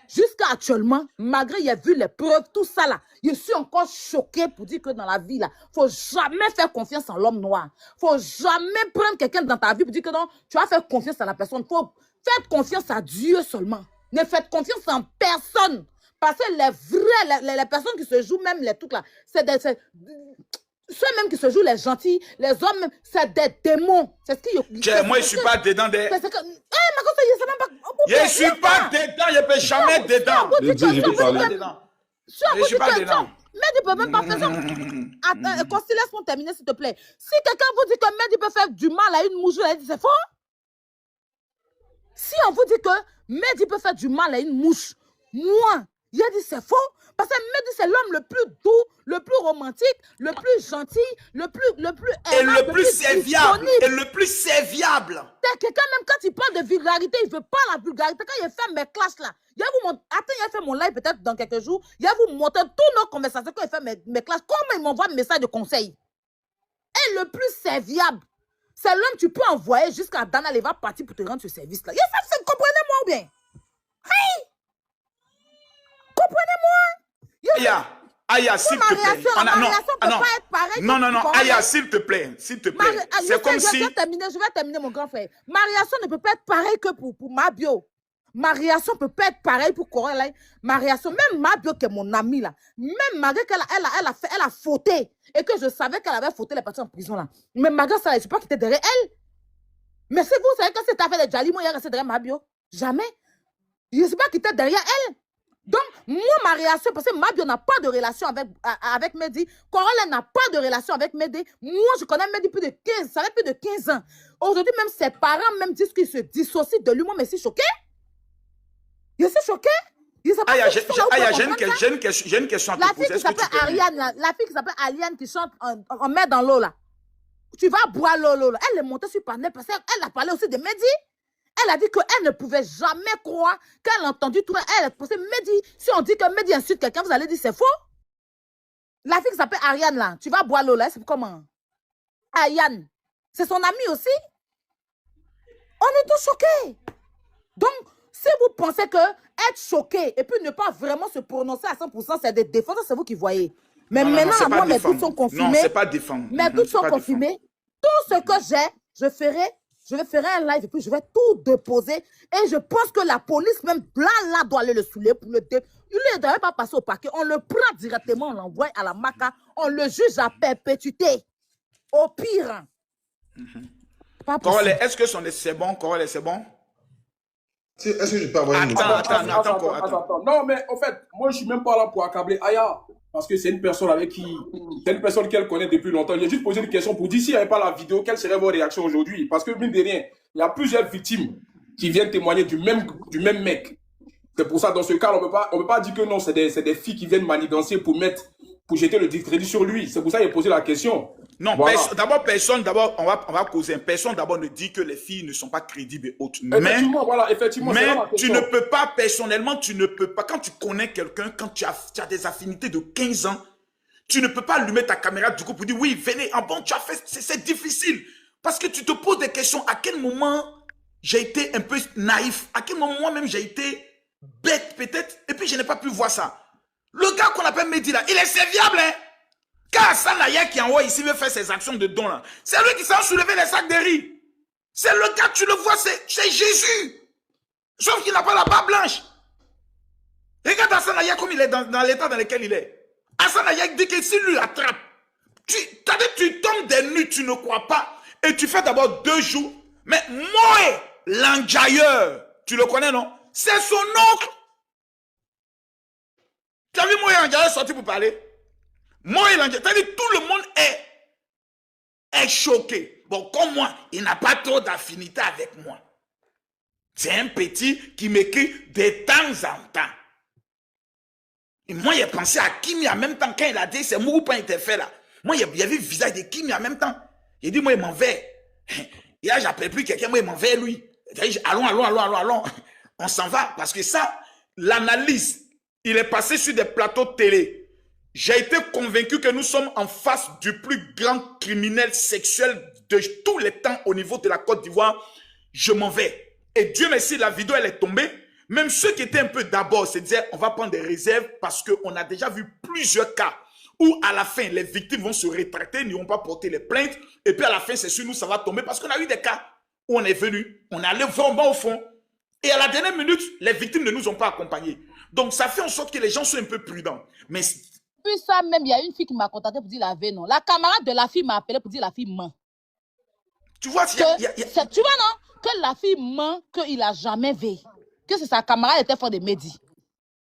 jusqu'à actuellement, malgré il y a vu les preuves, tout ça là, je suis encore choquée pour dire que dans la vie là, il ne faut jamais faire confiance en l'homme noir. Il ne faut jamais prendre quelqu'un dans ta vie pour dire que non, tu vas faire confiance à la personne. Faites confiance à Dieu seulement. Ne faites confiance en personne. Parce que les personnes qui se jouent même les trucs là, ceux même qui se jouent les gentils, les hommes, c'est des démons. C'est ce qui... Moi, je ne suis pas dedans des... Je ne suis pas dedans, je ne peux jamais dedans. Je ne suis pas dedans. Mais tu peux même pas faire ça. Attends, Costi, laisse-moi terminer, s'il te plaît. Si quelqu'un vous dit que Mehdi peut faire du mal à une mouche, c'est faux. Si on vous dit que Mehdi peut faire du mal à une mouche, moi, il a dit c'est faux. Parce que Mehdi, c'est l'homme le plus doux, le plus romantique, le plus gentil, le plus et le plus serviable. Et le plus serviable. Quelqu'un, même quand il parle de vulgarité, il ne veut pas la vulgarité. Quand il fait mes classes là, il a fait mon live peut-être dans quelques jours, il va vous montrer toutes nos conversations quand il fait mes classes, comment il m'envoie un message de conseil. Et le plus serviable. C'est l'homme tu peux envoyer jusqu'à Dana, il va partir pour te rendre ce service-là. Comprenez-moi ou bien? Hey! Aya, s'il te plaît. La mariation ne peut pas être pareille. Non, Aya, s'il te plaît. C'est comme si... Je vais terminer, mon grand frère. Mariation ne peut pas être pareille que pour Mabio. Mariation ne peut pas être pareille pour Coralie. Mariation, même Mabio, qui est mon amie, là, même malgré qu'elle a fauté, et que je savais qu'elle avait fauté les personnes en prison, là. Mais malgré ça, je ne sais pas qui était derrière elle. Mais si vous savez que cette affaire de Jalimo, il est resté derrière Mabio. Jamais. Je ne sais pas qui était derrière elle. Donc, moi, ma réaction, parce que Mabio n'a pas de relation avec Mehdi, Coralie n'a pas de relation avec Mehdi. Moi, je connais Mehdi plus de 15, ça fait plus de 15 ans. Aujourd'hui, même ses parents même disent qu'ils se dissocient de lui. Moi, mais je suis choquée. Je suis choquée. J'ai une question à te poser. La fille qui s'appelle Ariane qui chante en mer dans l'eau là. Tu vas boire l'eau là. Elle est montée sur panel parce qu'elle a parlé aussi de Mehdi. Elle a dit qu'elle ne pouvait jamais croire qu'elle a entendu tout. Parce que Mehdi, si on dit que Mehdi insulte quelqu'un, vous allez dire c'est faux. La fille qui s'appelle Ariane là, tu vas boire l'eau là, c'est comment? Ariane, c'est son amie aussi. On est tous choqués. Donc, si vous pensez que être choqué et puis ne pas vraiment se prononcer à 100%, c'est des défenses, c'est vous qui voyez. Mais maintenant, moi, mes doutes sont confirmés. Non, c'est pas défendre. Mes doutes sont confirmés. Tout ce que j'ai, je ferai un live et puis je vais tout déposer. Et je pense que la police, même là, doit aller le saouler pour le déposer. Il ne devrait pas passer au parquet. On le prend directement, on l'envoie à la MACA. On le juge à perpétuité. Au pire. Coralie, est-ce que c'est bon? Coralie, c'est bon? Est-ce que je peux avoir une Attends. Non, mais en fait, moi, je suis même pas là pour accabler Aya. Parce que c'est une personne qu'elle connaît depuis longtemps. J'ai juste posé une question pour dire s'il n'y avait pas la vidéo, quelle serait vos réactions aujourd'hui? Parce que, mine de rien, il y a plusieurs victimes qui viennent témoigner du même mec. C'est pour ça, dans ce cas, on peut pas dire que non, c'est des filles qui viennent manigancer pour jeter le discrédit sur lui. C'est pour ça qu'il a posé la question. Non, voilà. On va causer. Personne d'abord ne dit que les filles ne sont pas crédibles et autres. Effectivement, mais tu ne peux pas, personnellement, quand tu connais quelqu'un, quand tu as des affinités de 15 ans, tu ne peux pas allumer ta caméra du coup pour dire oui, venez, tu as fait, c'est difficile. Parce que tu te poses des questions. À quel moment j'ai été un peu naïf? À quel moment moi-même j'ai été bête peut-être? Et puis je n'ai pas pu voir ça. Le gars qu'on appelle Mehdi là, il est serviable, hein? Car Hassan Aya qui est en haut ici veut faire ses actions de don là. C'est lui qui s'en soulever les sacs de riz. C'est le gars, tu le vois, c'est Jésus. Sauf qu'il n'a pas la barbe blanche. Regarde Hassan Aya comme il est dans l'état dans lequel il est. Hassan Aya dit que s'il lui attrape, tu tombes des nues, tu ne crois pas. Et tu fais d'abord 2 jours. Mais Moé, l'enjailleur, tu le connais non? C'est son oncle. Tu as vu Moé l'enjailleur sorti pour parler? Moi, c'est-à-dire tout le monde est choqué. Bon, comme moi, il n'a pas trop d'affinité avec moi. C'est un petit qui m'écrit de temps en temps. Et moi, j'ai pensé à Kimi en même temps quand il a dit c'est Mouroupan était fait là. Moi, il y avait le visage de Kimi en même temps. Il dit, moi, il m'en vais. Et là, j'appelle plus quelqu'un, moi, il m'en vais lui. Allons. On s'en va. Parce que ça, l'analyse, il est passé sur des plateaux de télé. J'ai été convaincu que nous sommes en face du plus grand criminel sexuel de tous les temps au niveau de la Côte d'Ivoire. Je m'en vais. Et Dieu merci, la vidéo, elle est tombée. Même ceux qui étaient un peu d'abord se disaient, on va prendre des réserves parce qu'on a déjà vu plusieurs cas où à la fin, les victimes vont se rétracter, n'iront pas porter les plaintes. Et puis à la fin, c'est sur nous, ça va tomber parce qu'on a eu des cas où on est venu, on est allé vraiment au fond. Et à la dernière minute, les victimes ne nous ont pas accompagnés. Donc ça fait en sorte que les gens soient un peu prudents. Mais puis ça même, il y a une fille qui m'a contacté pour dire la veille, non. La camarade de la fille m'a appelé pour dire la fille ment. Tu vois, tu vois, non? Que la fille ment, qu'il n'a jamais vu. Que c'est sa camarade était fort de Mehdi.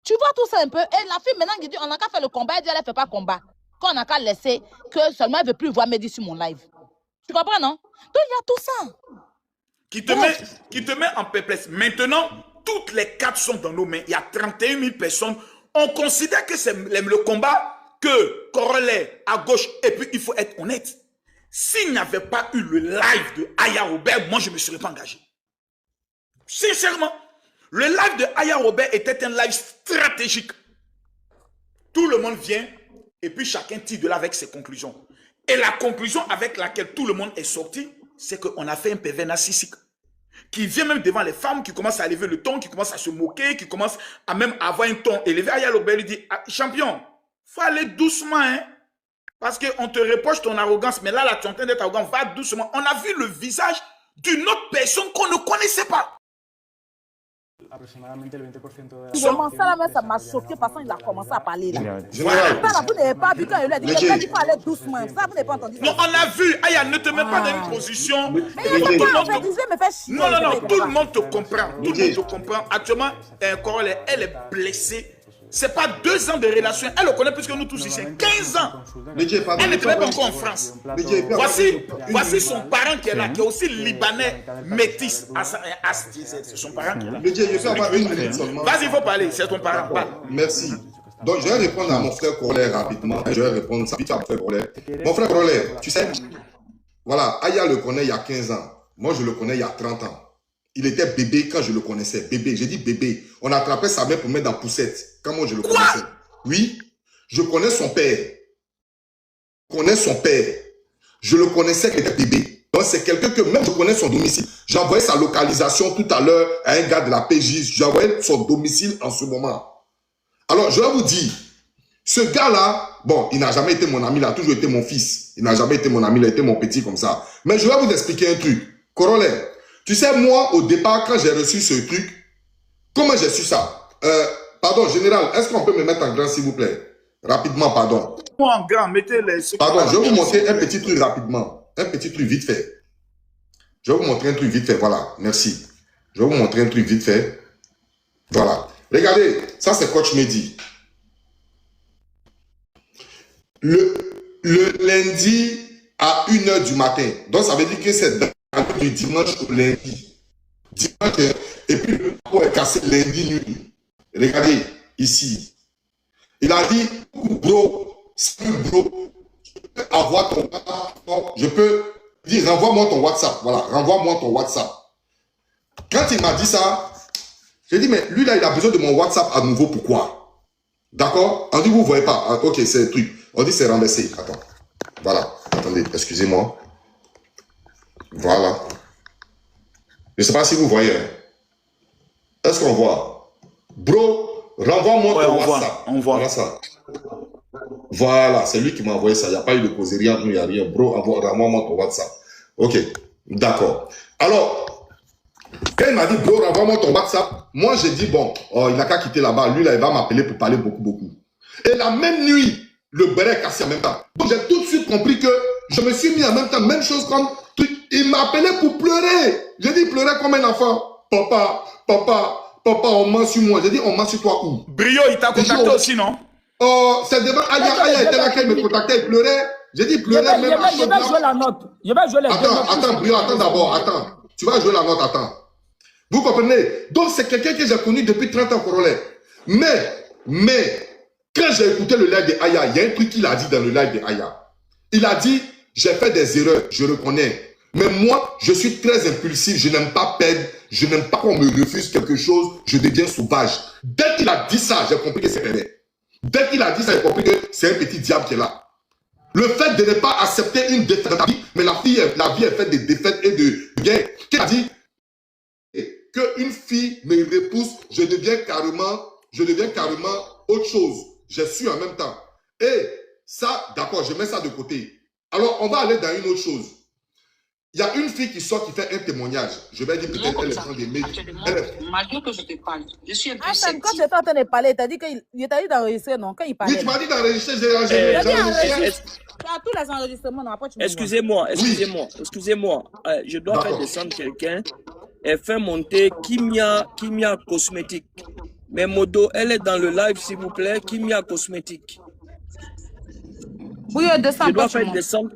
Tu vois tout ça un peu. Et la fille, maintenant, qui dit, on n'a qu'à faire le combat, elle dit, elle ne fait pas combat. Qu'on n'a qu'à laisser, que seulement elle ne veut plus voir Mehdi sur mon live. Tu comprends, non? Donc, il y a tout ça. Qui te met en perplexe. Maintenant, toutes les cartes sont dans nos mains. Il y a 31 000 personnes. On considère que c'est le combat que Coralie à gauche. Et puis, il faut être honnête. S'il n'y avait pas eu le live de Aya Robert, moi, je ne me serais pas engagé. Sincèrement, le live de Aya Robert était un live stratégique. Tout le monde vient et puis chacun tire de là avec ses conclusions. Et la conclusion avec laquelle tout le monde est sorti, c'est qu'on a fait un pervers narcissique. Qui vient même devant les femmes, qui commence à lever le ton, qui commence à se moquer, qui commence à même avoir un ton élevé. Aya Robert lui dit, ah, champion, faut aller doucement, hein. Parce qu'on te reproche ton arrogance, mais là, tu es en train d'être arrogant. Va doucement. On a vu le visage d'une autre personne qu'on ne connaissait pas. Vraiment, ça, là, ça m'a choqué parce qu'il a commencé à parler. Là. Général, Ça, là, vous n'avez pas vu quand il a dit qu'il faut aller doucement. Ça, vous n'avez pas entendu. Non, on a vu. Aya, ne te mets pas dans une position. Mais il faut pas en fait, il me fait chier. Non, non, non, tout le monde te comprend. Tout le monde te comprend. Actuellement, Corolle, elle est blessée. C'est pas 2 ans de relation. Elle le connaît plus que nous tous ici. 15 ans. Elle n'était même pas encore en France. Voici son parent qui est là, qui est aussi libanais métis. C'est son parent qui est là. je peux avoir une minute seulement. Vas-y, il faut parler. C'est ton parent. Parle. Merci. Donc, je vais répondre à mon frère Corollaire rapidement. Je vais répondre ça vite à mon frère Corollaire. Mon frère Corollaire, tu sais, voilà, Aya le connaît il y a 15 ans. Moi, je le connais il y a 30 ans. Il était bébé quand je le connaissais. Bébé, j'ai dit bébé. On attrapait sa mère pour mettre dans la poussette. Quand moi, je le connaissais. Oui, je connais son père. Je connais son père. Je le connaissais quand il était bébé. Donc, c'est quelqu'un que même je connais son domicile. J'ai envoyé sa localisation tout à l'heure à un gars de la PJ. J'ai envoyé son domicile en ce moment. Alors, je vais vous dire, ce gars-là, bon, il n'a jamais été mon ami, il a toujours été mon fils. Il n'a jamais été mon ami, il a été mon petit comme ça. Mais je vais vous expliquer un truc. Corollaire, tu sais, moi, au départ, quand j'ai reçu ce truc, comment j'ai su ça? Pardon, général, est-ce qu'on peut me mettre en grand, s'il vous plaît? Rapidement, pardon. Moi, en grand, mettez les... Pardon, je vais vous montrer un petit truc rapidement. Un petit truc vite fait. Je vais vous montrer un truc vite fait, voilà, merci. Je vais vous montrer un truc vite fait. Voilà. Regardez, ça c'est Coach Mehdi. Le lundi à 1h du matin. Donc ça veut dire que c'est du dimanche au lundi. Dimanche, et puis le pot est cassé lundi nuit. Regardez, ici. Il a dit, bro, bro, je peux avoir ton WhatsApp. Je peux dire, renvoie-moi ton WhatsApp. Voilà, renvoie-moi ton WhatsApp. Quand il m'a dit ça, j'ai dit, mais lui là, il a besoin de mon WhatsApp à nouveau. Pourquoi? D'accord? On dit, vous ne voyez pas. Ah, ok, c'est le truc. On dit, c'est renversé. Attends. Voilà. Attendez, excusez-moi. Voilà. Je ne sais pas si vous voyez. Est-ce qu'on voit? Bro, renvoie-moi ton WhatsApp. On voit. Voilà ça. Voilà, c'est lui qui m'a envoyé ça. Il n'y a pas eu de causerie entre nous, il n'y a rien. Bro, renvoie-moi ton WhatsApp. Ok, d'accord. Alors, quand il m'a dit, bro, renvoie-moi ton WhatsApp, moi j'ai dit, bon, oh, il n'a qu'à quitter là-bas. Lui, là, il va m'appeler pour parler beaucoup. Et la même nuit, le béret est cassé en même temps. Donc, j'ai tout de suite compris que je me suis mis en même temps, même chose comme truc. Il m'a appelé pour pleurer. J'ai dit, pleurer comme un enfant. Papa, on ment sur moi. J'ai dit, on ment sur toi où? Brio, il t'a contacté aussi, non? Oh, c'est devant Aya était là qu'elle me contactait, il pleurait. J'ai dit, il pleurait même à Je vais jouer la note. Je vais jouer les deux notes. Attends, Brio, attends d'abord, attends. Tu vas jouer la note, attends. Vous comprenez? Donc, c'est quelqu'un que j'ai connu depuis 30 ans, Corollaire. Mais, quand j'ai écouté le live de Aya, il y a un truc qu'il a dit dans le live de Aya. Il a dit, j'ai fait des erreurs, je reconnais. Mais moi, je suis très impulsif, je n'aime pas perdre, je n'aime pas qu'on me refuse quelque chose, je deviens sauvage. Dès qu'il a dit ça, j'ai compris que c'est vrai. Dès qu'il a dit ça, j'ai compris que c'est un petit diable qui est là. Le fait de ne pas accepter une défaite dans la vie, mais la vie est faite de défaites et de gains. Qui a dit qu'une fille me repousse, je deviens carrément autre chose. Je suis en même temps. Et ça, d'accord, je mets ça de côté. Alors, on va aller dans une autre chose. Il y a une fille qui sort, qui fait un témoignage. Je vais dire peut-être qu'elle est en des médias. Malgré que je te parle, je suis un peu Quand sceptique. tu étais en train de parler, t'as dit qu'il t'a dit d'enregistrer, non? Quand il parlait. Oui, tu m'as dit d'enregistrer, j'ai Il a dit enregistré. enregistrer. Tu as tous les enregistrements, non? Après, tu me vois. Excusez-moi. Je dois faire descendre quelqu'un et faire monter Kimia Cosmétique. Mais Modo, elle est dans le live, s'il vous plaît. Kimia Cosmétique. Brio, descends.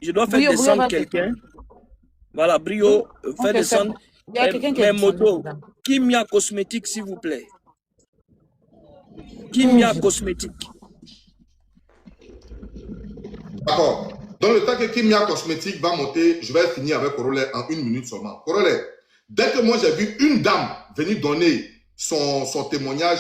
Je dois faire descendre quelqu'un. Voilà, Brio, fais descendre. Il y a quelqu'un qui Mais est Modo, Kimia Cosmétique, s'il vous plaît. Kimia Cosmétique. D'accord. Dans le temps que Kimia Cosmétique va monter, je vais finir avec Corollaire en 1 minute seulement. Corollaire, dès que moi j'ai vu une dame venir donner son témoignage,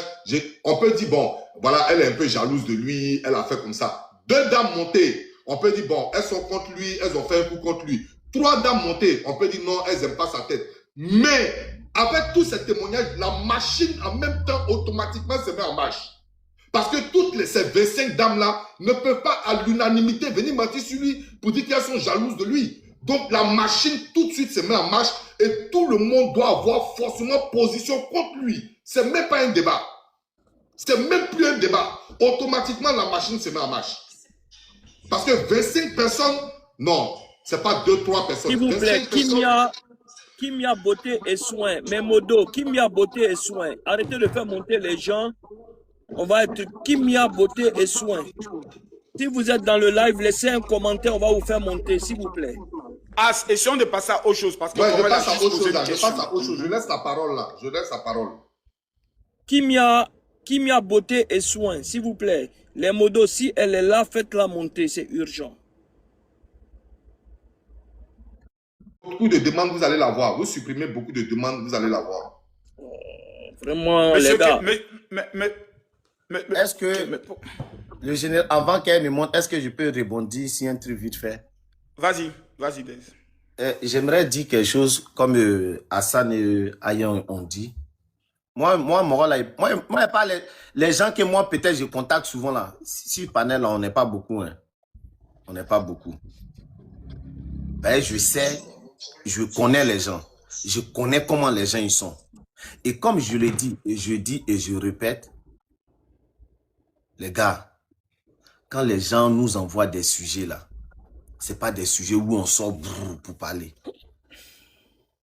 on peut dire, bon, voilà, elle est un peu jalouse de lui, elle a fait comme ça. 2 dames montées, on peut dire, bon, elles sont contre lui, elles ont fait un coup contre lui. 3 dames montées, on peut dire, non, elles n'aiment pas sa tête. Mais, avec tous ces témoignages, la machine, en même temps, automatiquement, se met en marche. Parce que ces 25 dames-là ne peuvent pas à l'unanimité venir mentir sur lui pour dire qu'elles sont jalouses de lui. Donc la machine tout de suite se met en marche et tout le monde doit avoir forcément position contre lui. C'est même pas un débat. C'est même plus un débat. Automatiquement la machine se met en marche. Parce que 25 personnes, non, c'est pas 2-3 personnes. S'il vous plaît, Kimia beauté et soin. Mais Modo, Kimia beauté et soin. Arrêtez de faire monter les gens. On va être Kimia beauté et soin. Si vous êtes dans le live, laissez un commentaire, on va vous faire monter, s'il vous plaît. Ah, essayons de passer à autre chose. Parce que je passe à autre chose là. Je passe à autre chose. Je laisse la parole là. Je laisse la parole. Kimia beauté et soin, s'il vous plaît. Les modos, si elle est là, faites-la monter, c'est urgent. Beaucoup de demandes, vous allez l'avoir. Vous supprimez beaucoup de demandes, vous allez l'avoir. Vraiment, les gars. Est-ce que le général, avant qu'elle me montre, est-ce que je peux rebondir si un truc vite fait? Vas-y, Dez. J'aimerais dire quelque chose comme Hassan et Ayan ont dit. Moi, mon rôle là, moi, pas les gens que moi, peut-être, je contacte souvent là. Si panel, là, on n'est pas beaucoup. Hein. On n'est pas beaucoup. Ben, je sais, je connais les gens. Je connais comment les gens ils sont. Et comme je le dis, et je dis et je répète, les gars, quand les gens nous envoient des sujets là, c'est pas des sujets où on sort pour parler.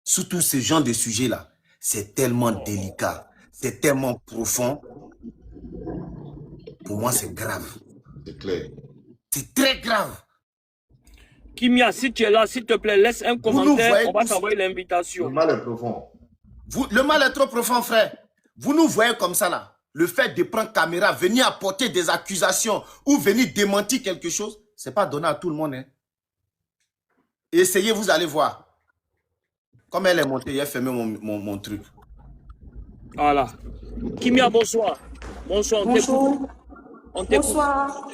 Surtout ce genre de sujets là, c'est tellement délicat, c'est tellement profond. Pour moi, c'est grave. C'est clair. C'est très grave. Kimia, si tu es là, s'il te plaît, laisse un commentaire, on va t'envoyer l'invitation. Le mal est profond. Le mal est trop profond, frère. Vous nous voyez comme ça là. Le fait de prendre caméra, venir apporter des accusations ou venir démentir quelque chose, c'est pas donné à tout le monde. Hein. Essayez, vous allez voir. Comme elle est montée, elle a fermé mon truc. Voilà. Kimia, bonsoir. Bonsoir, on t'écoute. Bonsoir.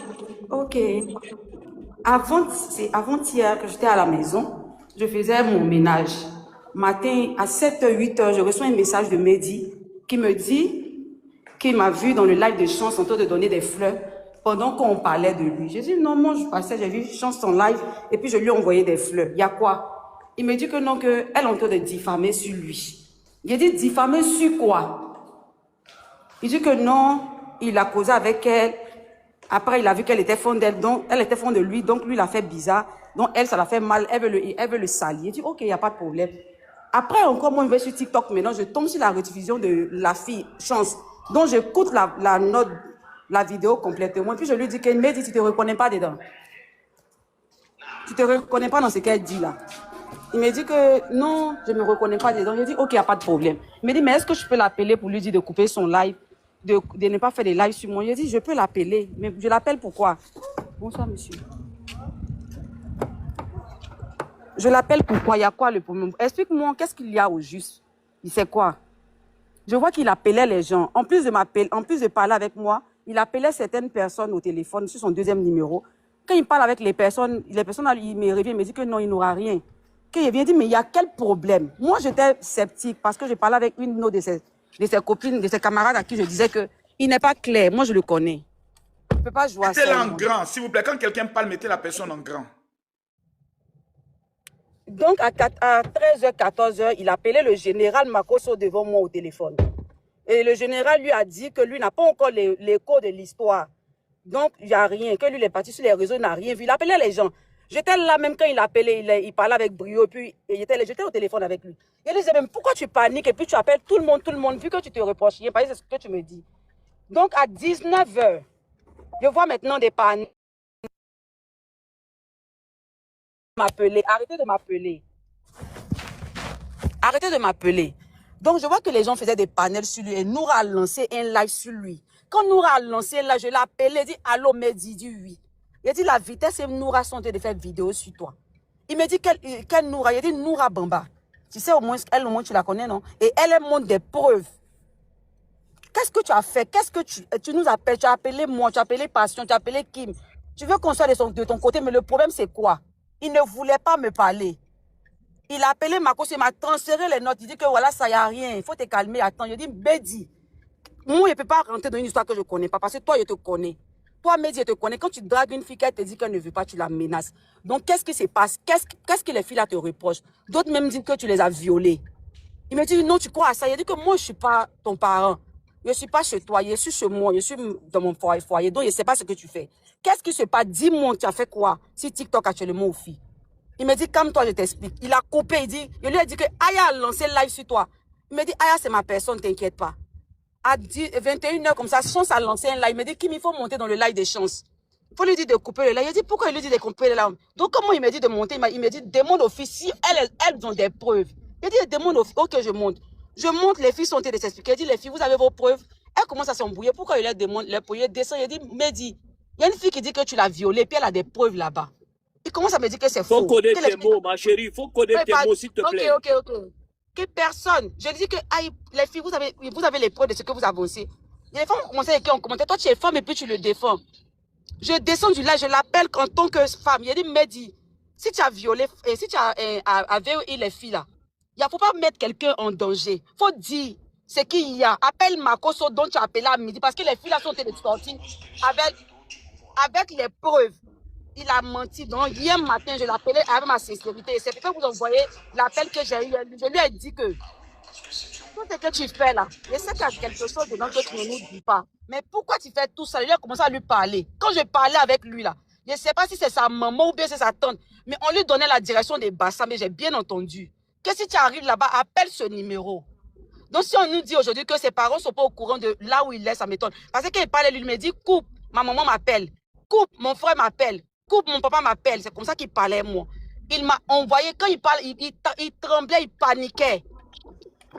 Ok. Avant-hier que j'étais à la maison, je faisais mon ménage. Matin, à 7h, 8h, je reçois un message de Mehdi qui me dit qu'il m'a vu dans le live de Chance en train de donner des fleurs pendant qu'on parlait de lui. J'ai dit non, moi je passais, j'ai vu Chance en live et puis je lui ai envoyé des fleurs. Il y a quoi? Il me dit que non, qu'elle est en train de diffamer sur lui. J'ai dit diffamer sur quoi? Il dit que non, il a causé avec elle. Après, il a vu qu'elle était fond d'elle, donc elle était fond de lui, donc lui, il a fait bizarre. Donc elle, ça l'a fait mal, elle veut le salir. Il dit ok, il n'y a pas de problème. Après, encore, moi, je vais sur TikTok maintenant, je tombe sur la rediffusion de la fille Chance. Donc, j'écoute la vidéo complètement. Puis, je lui dis qu'elle m'a dit, tu ne te reconnais pas dedans. Tu ne te reconnais pas dans ce qu'elle dit là. Il me dit que non, je ne me reconnais pas dedans. Je dit, ok, il n'y a pas de problème. Il me dit, mais est-ce que je peux l'appeler pour lui dire de couper son live, de ne pas faire des lives sur moi? Je dit, je peux l'appeler. Mais je l'appelle pourquoi? Bonsoir, monsieur. Je l'appelle pourquoi? Il y a quoi le problème? Explique-moi, qu'est-ce qu'il y a au juste? Il sait quoi? Je vois qu'il appelait les gens. En plus de parler avec moi, il appelait certaines personnes au téléphone sur son deuxième numéro. Quand il parle avec les personnes, il me revient, il me dit que non, il n'aura rien. Quand il vient dire, mais il y a quel problème? Moi, j'étais sceptique parce que je parlais avec une de ses copines, de ses camarades à qui je disais qu'il n'est pas clair. Moi, je le connais. Je ne peux pas jouer à ça. Mettez-la en grand, s'il vous plaît. Quand quelqu'un parle, mettez la personne en grand. Donc, à 13h, 14h, il appelait le général Makosso devant moi au téléphone. Et le général lui a dit que lui n'a pas encore l'écho de l'histoire. Donc, il n'y a rien. Que lui, il est parti sur les réseaux, il n'a rien vu. Il appelait les gens. J'étais là même quand il appelait, il parlait avec brio, puis j'étais au téléphone avec lui. Il disait même, pourquoi tu paniques et puis tu appelles tout le monde, vu que tu te reproches rien, parce que c'est ce que tu me dis. Donc, à 19h, je vois maintenant des paniques. Arrêtez de m'appeler. Arrêtez de m'appeler. Donc, je vois que les gens faisaient des panels sur lui et Noura a lancé un live sur lui. Quand Noura a lancé là, je l'ai appelé, il dit allô, Mehdi, il dit oui. Il a dit la vitesse et Noura sont en train de faire vidéo sur toi. Il me dit quelle Noura? Il a dit Noura Bamba. Tu sais, au moins, elle, au moins, tu la connais, non? Et elle montre des preuves. Qu'est-ce que tu as fait? Qu'est-ce que tu nous appelles? Tu as appelé moi, tu as appelé Passion, tu as appelé Kim. Tu veux qu'on soit de ton côté, mais le problème, c'est quoi? Il ne voulait pas me parler. Il a appelé Marcos, il m'a transféré les notes. Il dit que voilà, ça y a rien. Il faut te calmer. Attends, je dis, Bédi, moi, je ne peux pas rentrer dans une histoire que je ne connais pas, parce que toi, je te connais. Toi, Mehdi, je te connais. Quand tu dragues une fille, qu'elle te dit qu'elle ne veut pas, tu la menaces. Donc, qu'est-ce qui se passe? Qu'est-ce que les filles là te reprochent? D'autres même disent que tu les as violées. Il me dit, non, tu crois à ça? Il dit que moi, je ne suis pas ton parent. Je ne suis pas chez toi, je suis chez moi, je suis dans mon foyer. Donc, je ne sais pas ce que tu fais. Qu'est-ce qui se passe? Dis-moi, tu as fait quoi si TikTok actuellement aux filles? Il me dit, calme-toi, je t'explique. Il a coupé, je lui ai dit que Aya a lancé live sur toi. Il me dit, Aya, c'est ma personne, t'inquiète pas. À 21h comme ça, Chance a lancé un live. Il me dit, Kim, il faut monter dans le live des Chances. Il faut lui dire de couper le live. Il dit, pourquoi il lui dit de couper le live? Donc, comment il me dit de monter? Il me dit, demande aux filles si elles ont des preuves. Il dit, demande aux filles, ok, je monte. Je monte, les filles sont en train de s'expliquer. Il dit, les filles, vous avez vos preuves? Elles commencent à s'embrouiller. Pourquoi il leur demande les preuves? Il descend, il dit, Mehdi, il y a une fille qui dit que tu l'as violée, puis elle a des preuves là-bas. Il commence à me dire que c'est faux. Faut connaître tes mots, ma chérie. Faut connaître tes mots, s'il te plaît. Ok. Que personne. Je dis que les filles, vous avez les preuves de ce que vous avancez. Les femmes ont commencé à écrire en commentaire. Toi, tu es femme et puis tu le défends. Je descends du live, je l'appelle en tant que femme. Il a dit, Mehdi, si tu as violé, si tu as violé les filles là, il ne faut pas mettre quelqu'un en danger. Il faut dire ce qu'il y a. Appelle Makoso dont tu as appelé à midi parce que les filles là sont sorties avec les preuves. Il a menti. Donc, hier matin, je l'appelais avec ma sincérité. C'est pourquoi vous envoyez l'appel que j'ai eu. Je lui ai dit que tout ce que tu fais là, je sais qu'il y a quelque chose dedans que tu ne nous dis pas. Mais pourquoi tu fais tout ça? Il a commencé à lui parler. Quand je parlais avec lui là, je ne sais pas si c'est sa maman ou bien c'est sa tante, mais on lui donnait la direction des bassins, mais j'ai bien entendu que si tu arrives là-bas, appelle ce numéro. Donc, si on nous dit aujourd'hui que ses parents ne sont pas au courant de là où il est, ça m'étonne. Parce que quand il parlait, lui, il me dit, coupe, ma maman m'appelle. Coupe, mon frère m'appelle. Coupe, mon papa m'appelle. C'est comme ça qu'il parlait, moi. Il m'a envoyé, quand il parlait, il tremblait, il paniquait.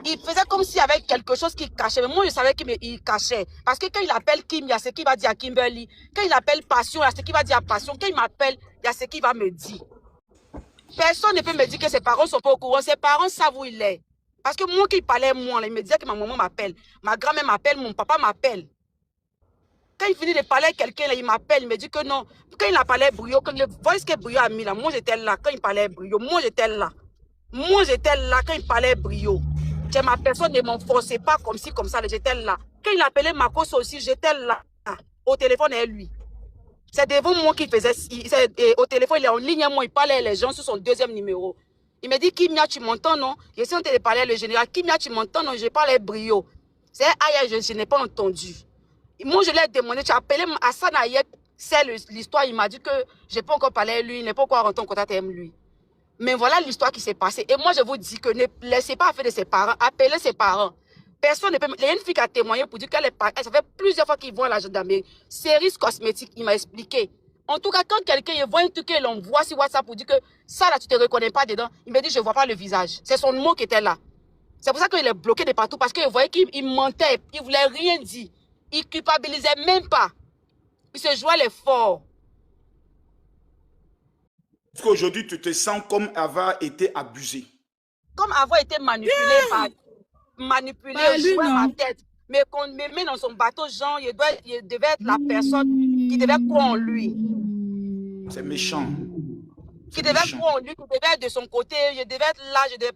Il faisait comme s'il y avait quelque chose qu'il cachait. Mais moi, je savais qu'il cachait. Parce que quand il appelle Kim, il y a ce qu'il va dire à Kimberly. Quand il appelle Passion, il y a ce qu'il va dire à Passion. Quand il m'appelle, il y a ce qu'il va me dire. Personne ne peut me dire que ses parents ne sont pas au courant. Ses parents savent où il est. Parce que moi, qui parlait, moi, là, il me disait que ma maman m'appelle. Ma grand-mère m'appelle, mon papa m'appelle. Quand il finit de parler à quelqu'un, il m'appelle, il me dit que non. Quand il a parlé Brio, quand le voice que Brio a mis là, moi j'étais là. Quand il parlait Brio, moi j'étais là. Moi j'étais là quand il parlait Brio. Ma personne ne m'enfonçait pas comme ci, comme ça, j'étais là. Quand il appelait Marcos aussi, j'étais là. Au téléphone, et lui. C'est devant moi qu'il faisait. Au téléphone, il est en ligne, moi, il parlait à les gens sur son deuxième numéro. Il me dit, Kimia, tu m'entends, non? Je suis en train de parler à le général. Kimia, tu m'entends, non? Je parlais Brio. C'est aïe, je n'ai pas entendu. Moi, je lui ai demandé, tu as appelé Hassan Ayek, c'est l'histoire, il m'a dit que je n'ai pas encore parlé à lui, il n'est pas encore rentré en contact avec lui. Mais voilà l'histoire qui s'est passée. Et moi, je vous dis que ne laissez pas affaire de ses parents, appelez ses parents. Personne ne peut... Il y a une fille qui a témoigné pour dire qu'elle est partie. Ça fait plusieurs fois qu'ils vont à la gendarmerie. Service cosmétique, il m'a expliqué. En tout cas, quand quelqu'un voit un truc et l'envoie sur WhatsApp pour dire que ça, là, tu ne te reconnais pas dedans, il me dit, je ne vois pas le visage. C'est son mot qui était là. C'est pour ça qu'il est bloqué de partout, parce qu'il voyait qu'il mentait, il ne voulait rien dire. Il ne culpabilisait même pas. Il se jouait les forts. Parce qu'aujourd'hui, tu te sens comme avoir été abusé. Comme avoir été manipulé, jouer ma tête. Mais qu'on me met dans son bateau, genre, il devait être la personne qui devait croire en lui. C'est méchant. Qui devait croire en lui, qui devait être de son côté. Je devais être là, je ne devais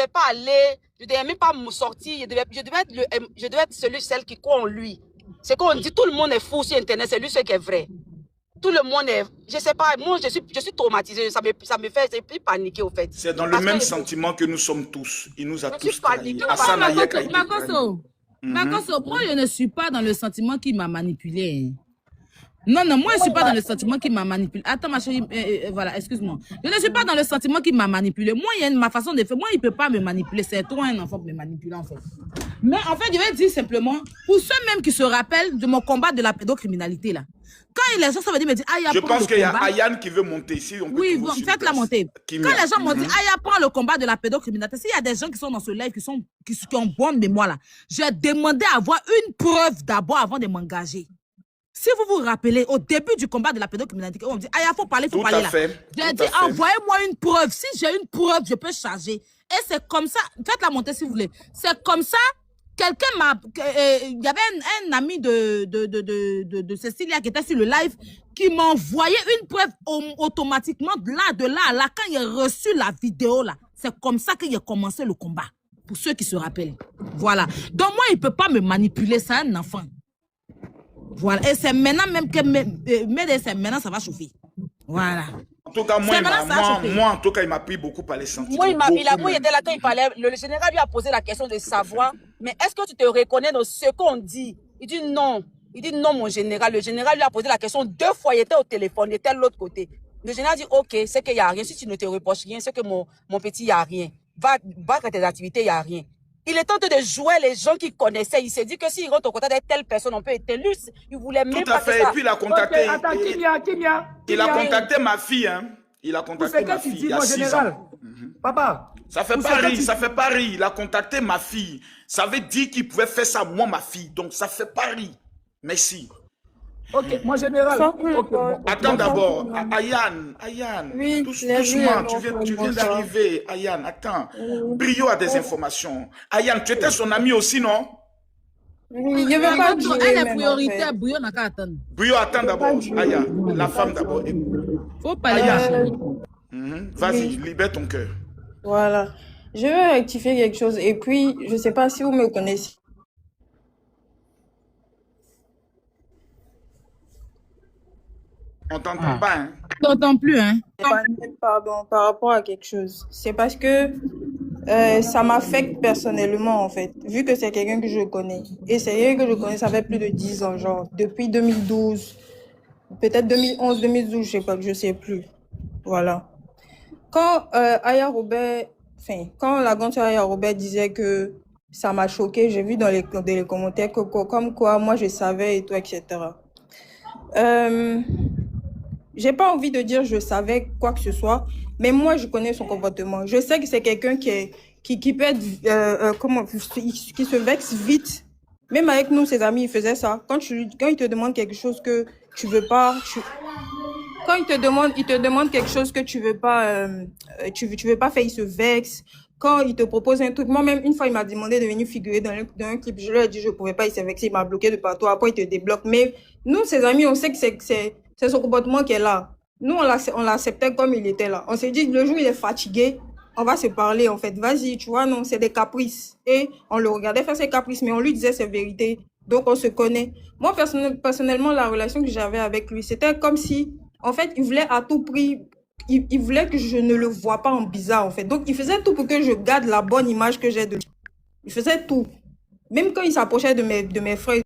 pas aller, je ne devais même pas me sortir. Je devais être celle qui croit en lui. C'est qu'on dit, tout le monde est fou sur Internet, c'est lui ce qui est vrai. Tout le monde est... Je ne sais pas, moi je suis traumatisée, ça me fait plus paniquer au fait. C'est dans le même sentiment que nous sommes tous. Il nous a tous trahis. Makoso, moi je ne suis pas dans le sentiment qui m'a manipulé. Non, moi je ne suis pas dans le sentiment qui m'a manipulé. Attends ma chérie, voilà, excuse-moi. Je ne suis pas dans le sentiment qui m'a manipulé. Moi, il y a ma façon de faire. Moi, il ne peut pas me manipuler. C'est toi un enfant pour me manipuler en fait. Mais en fait, je vais dire simplement, pour ceux même qui se rappellent de mon combat de la pédocriminalité là. Quand les gens ça veut dire, Aya, je pense qu'il y a Ayane qui veut monter ici. Oui, bon, faites-la monter. Quand les gens m'ont dit, Aya prend le combat de la pédocriminalité, s'il y a des gens qui sont dans ce live, qui ont bonne mémoire là, j'ai demandé à avoir une preuve d'abord avant de m'engager. Si vous vous rappelez, au début du combat de la pédocriminalité, on me dit, Aya, faut parler là. J'ai dit, envoyez-moi une preuve. Si j'ai une preuve, je peux charger. Et c'est comme ça, faites-la monter si vous voulez. C'est comme ça. Quelqu'un m'a... Il y avait un ami de Cécilia qui était sur le live qui m'a envoyé une preuve automatiquement de là à là. Quand il a reçu la vidéo, là, c'est comme ça qu'il a commencé le combat. Pour ceux qui se rappellent. Voilà. Donc moi, il ne peut pas me manipuler, c'est un enfant. Voilà. Et c'est maintenant même que maintenant, ça va chauffer. Voilà. En tout cas, moi, en tout cas, il m'a pris beaucoup par les sentiments. Moi, il était là quand il parlait. Le général lui a posé la question de savoir, mais est-ce que tu te reconnais dans ce qu'on dit? Il dit non. Il dit non, mon général. Le général lui a posé la question 2 fois. Il était au téléphone, il était de l'autre côté. Le général dit, ok, c'est qu'il n'y a rien. Si tu ne te reproches rien, c'est que mon petit, il n'y a rien. Va à tes activités, il n'y a rien. Il est en train de jouer les gens qu'il connaissait. Il s'est dit que s'il rentre au contact de telle personne, on peut être élu. Il voulait même pas. Tout à fait. Et puis il a contacté. Okay, attends, il a contacté ma fille. Hein. Il a contacté ma fille il y a 6 ans. Papa. Ça fait pas rire, ça fait pas rire. Il a contacté ma fille. Ça veut dire qu'il pouvait faire ça, moi, ma fille. Donc ça fait pas rire. Merci. Ok, mon général. Okay, bon. Attends d'abord, Ayane, oui, doucement, tu viens d'arriver, Ayane, attends. Brio a des informations. Ayane, tu étais son ami aussi, non? Oui, je veux pas dire. Elle est prioritaire, Brio n'a qu'à attendre. Brio, attends d'abord, Ayane, la femme d'abord. Faut parler. Vas-y, libère ton cœur. Voilà. Je veux rectifier quelque chose. Et puis, je ne sais pas si vous me connaissez. On t'entend pas, hein? On t'entend plus, hein? Pardon, par rapport à quelque chose. C'est parce que ça m'affecte personnellement, en fait, vu que c'est quelqu'un que je connais. Et c'est quelqu'un que je connais, ça fait plus de 10 ans, genre, depuis 2012, peut-être 2011, 2012, je sais plus. Voilà. Quand Aya Robert, quand la grande sœur Aya Robert disait que ça m'a choqué, j'ai vu dans les commentaires que comme quoi, moi, je savais et tout, etc. J'ai pas envie de dire je savais quoi que ce soit, mais moi je connais son comportement. Je sais que c'est quelqu'un qui peut être qui se vexe vite. Même avec nous, ses amis, il faisait ça. Quand il te demande quelque chose que tu veux pas, quand il te demande quelque chose que tu veux pas, tu veux pas faire, il se vexe. Quand il te propose un truc, moi-même, une fois, il m'a demandé de venir figurer dans un clip. Je lui ai dit, je pouvais pas, il s'est vexé, il m'a bloqué de partout. Après, il te débloque. Mais nous, ses amis, on sait que c'est son comportement qui est là. Nous, on l'acceptait comme il était là. On s'est dit, le jour où il est fatigué, on va se parler, en fait. Vas-y, tu vois, non, c'est des caprices. Et on le regardait faire ses caprices, mais on lui disait ses vérités. Donc, on se connaît. Moi, personnellement, la relation que j'avais avec lui, c'était comme si, en fait, il voulait à tout prix, il voulait que je ne le vois pas en bizarre, en fait. Donc, il faisait tout pour que je garde la bonne image que j'ai de lui. Il faisait tout. Même quand il s'approchait de mes frères,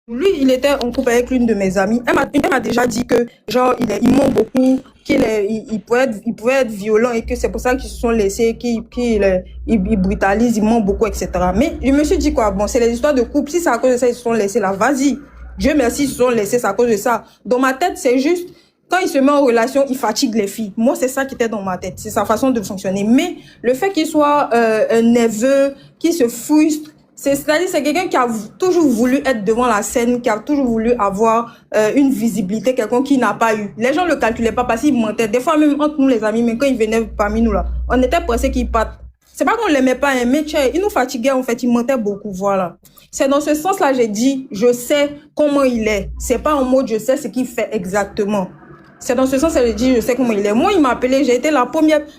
lui, il était en couple avec l'une de mes amies. Elle m'a déjà dit que, genre, il ment beaucoup, il pouvait être violent et que c'est pour ça qu'ils se sont laissés, qu'il brutalise, il ment beaucoup, etc. Mais je me suis dit quoi, bon, c'est les histoires de couple. Si c'est à cause de ça, ils se sont laissés là, vas-y. Dieu merci, ils se sont laissés, c'est à cause de ça. Dans ma tête, c'est juste, quand il se met en relation, il fatigue les filles. Moi, c'est ça qui était dans ma tête. C'est sa façon de fonctionner. Mais le fait qu'il soit nerveux, qu'il se frustre, c'est-à-dire c'est quelqu'un qui a toujours voulu être devant la scène, qui a toujours voulu avoir une visibilité, quelqu'un qui n'a pas eu. Les gens le calculaient pas parce qu'il mentait. Des fois, même entre nous, les amis, mais quand il venait parmi nous, là, on était pressés qu'il parte. C'est pas qu'on l'aimait pas, hein, mais il nous fatiguait, en fait, il mentait beaucoup, voilà. C'est dans ce sens-là, j'ai dit, je sais comment il est. C'est pas en mode, je sais ce qu'il fait exactement. C'est dans ce sens que j'ai dit, je sais comment il est. Moi, il m'a appelé, j'ai été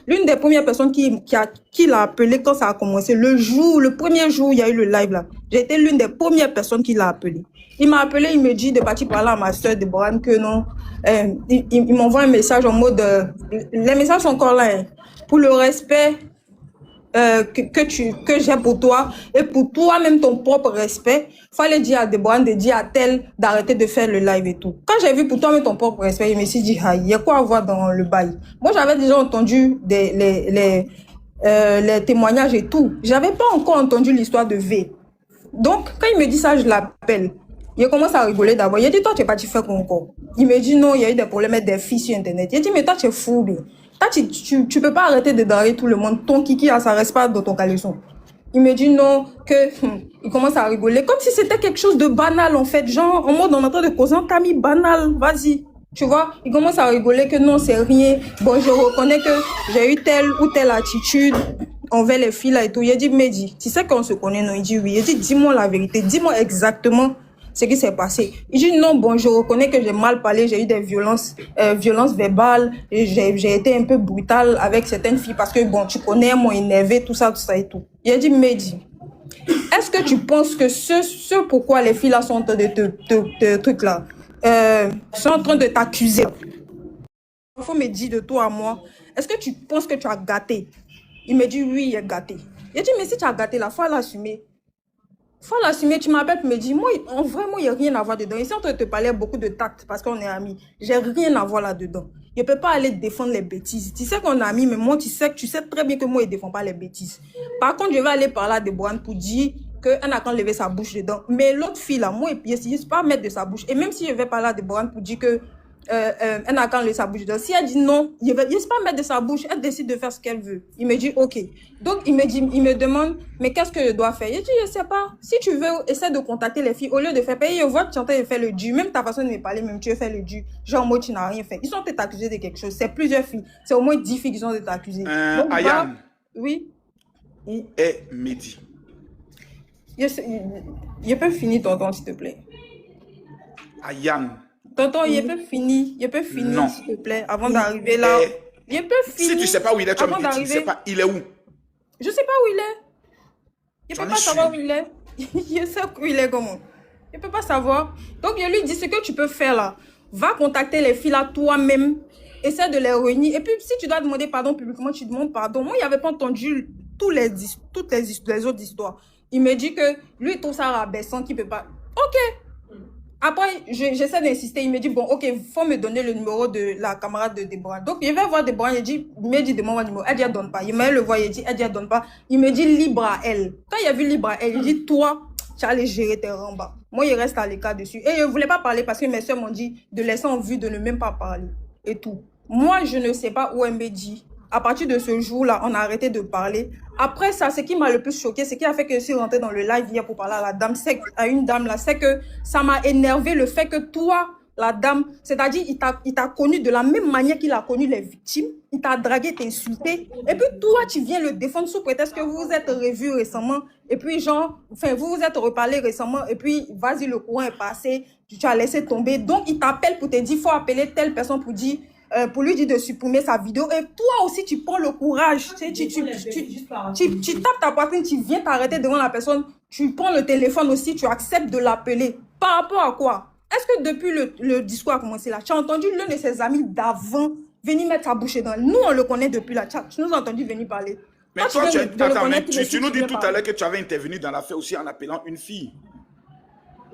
l'une des premières personnes qui l'a appelé quand ça a commencé. Le premier jour où il y a eu le live là, j'ai été l'une des premières personnes qui l'a appelé. Il m'a appelé, il me dit de partir parler à ma soeur Deborah que non. Il m'envoie un message en mode, les messages sont encore là, hein, pour le respect que j'ai pour toi et pour toi-même ton propre respect, fallait dire à Deborah de dire à tel d'arrêter de faire le live et tout. Quand j'ai vu pour toi-même ton propre respect, je me suis dit, il y a quoi à voir dans le bail. Moi, j'avais déjà entendu les témoignages et tout. J'avais pas encore entendu l'histoire de V. Donc, quand il me dit ça, je l'appelle. Il commence à rigoler d'abord. Il a dit, toi, tu es parti faire quoi encore? Il me dit, non, il y a eu des problèmes avec des filles sur Internet. Il a dit, mais toi, tu es fou, bien. Tu peux pas arrêter de draguer tout le monde. Ton kiki, ça reste pas dans ton caleçon. Il me dit non, il commence à rigoler. Comme si c'était quelque chose de banal, en fait. Genre, en mode, on est en train de causer un tamis banal. Vas-y. Tu vois, il commence à rigoler que non, c'est rien. Bon, je reconnais que j'ai eu telle ou telle attitude envers les filles là et tout. Il a dit, Mehdi, tu sais qu'on se connaît, non? Il dit oui. Il a dit, dis-moi la vérité. Dis-moi exactement ce qui s'est passé. Il dit non, bon, je reconnais que j'ai mal parlé, j'ai eu des violences verbales, j'ai été un peu brutale avec certaines filles parce que bon, tu connais, m'ont énervé, tout ça et tout. Il a dit, Mehdi, est-ce que tu penses que ce pourquoi les filles là sont en train de trucs là, sont en train de t'accuser? Il faut me dire de toi à moi, est-ce que tu penses que tu as gâté? Il me dit, oui, il a gâté. Il a dit, mais si tu as gâté là, il faut l'assumer. Faut l'assumer, tu m'appelles pour me dire, moi, en vrai, moi, il n'y a rien à voir dedans. Ici, on te parlait beaucoup de tact parce qu'on est amis. J'ai rien à voir là-dedans. Je ne peux pas aller défendre les bêtises. Tu sais qu'on est amis, mais moi, tu sais très bien que moi, je ne défends pas les bêtises. Par contre, je vais aller parler à Deborah pour dire qu'elle n'a qu'à lever sa bouche dedans. Mais l'autre fille, là, moi, je ne sais pas mettre de sa bouche. Et même si je vais parler à Deborah pour dire que elle n'a qu'à lever sa bouche dedans. Si elle dit non, il ne sait pas mettre de sa bouche, elle décide de faire ce qu'elle veut. Il me dit ok. Donc il me demande, mais qu'est-ce que je dois faire? Je dis, je ne sais pas. Si tu veux, essaie de contacter les filles. Au lieu de faire payer, je vois que tu es en train de faire le dû. Même ta façon de me parler, même tu veux faire le dû. Genre, moi, tu n'as rien fait. Ils sont peut-être accusés de quelque chose. C'est plusieurs filles. C'est au moins 10 filles qui sont accusées. Ayane. Oui. Où est Mehdi? Je peux finir, tonton, s'il te plaît. Ayane. Tonton, il peut finir, non. s'il te plaît, avant d'arriver là. Il peut finir. Si tu ne sais pas où il est, tu vas me dire, tu ne sais pas, il est où? Je ne sais pas où il est. Je ne peux pas savoir où il est. Je sais où il est comment. Je ne peux pas savoir. Donc, je lui dis, ce que tu peux faire là, va contacter les filles là toi-même, essaie de les réunir. Et puis, si tu dois demander pardon publiquement, tu demandes pardon. Moi, il n'avait pas entendu toutes les autres histoires. Il me dit que lui, il trouve ça rabaissant, qu'il ne peut pas. Ok. Après, j'essaie d'insister. Il me dit, bon, ok, il faut me donner le numéro de la camarade de Deborah. Donc, il va voir Deborah. Il me dit, demande mon numéro. Elle dit, elle donne pas. Il me le voit, il dit, elle dit, elle donne pas. Il me dit, libre à elle. Quand il a vu libre à elle, il dit, toi, tu allais gérer tes rembats. Moi, il reste à l'écart dessus. Et je ne voulais pas parler parce que mes soeurs m'ont dit de laisser en vue, de ne même pas parler. Et tout. Moi, je ne sais pas où elle me dit. À partir de ce jour-là, on a arrêté de parler. Après ça, ce qui m'a le plus choqué, ce qui a fait que je suis rentrée dans le live hier pour parler à la dame, à une dame là, c'est que ça m'a énervé le fait que toi, la dame, c'est-à-dire, il t'a connu de la même manière qu'il a connu les victimes. Il t'a dragué, t'a insulté. Et puis toi, tu viens le défendre sous prétexte que vous vous êtes revus récemment. Et puis genre, enfin, vous vous êtes reparlé récemment. Et puis, vas-y, le courant est passé. Tu as laissé tomber. Donc, il t'appelle pour te dire, il faut appeler telle personne pour dire... pour lui dire de supprimer sa vidéo. Et toi aussi, tu prends le courage. Tu tapes ta poitrine, tu viens t'arrêter devant la personne. Tu prends le téléphone aussi, tu acceptes de l'appeler. Par rapport à quoi? Est-ce que depuis le discours a commencé là, tu as entendu l'un de ses amis d'avant venir mettre sa bouche dans? Nous, on le connaît depuis là. Tu nous as entendu venir parler. Mais toi, tu nous dis tout à l'heure que tu avais intervenu dans l'affaire aussi en appelant une fille.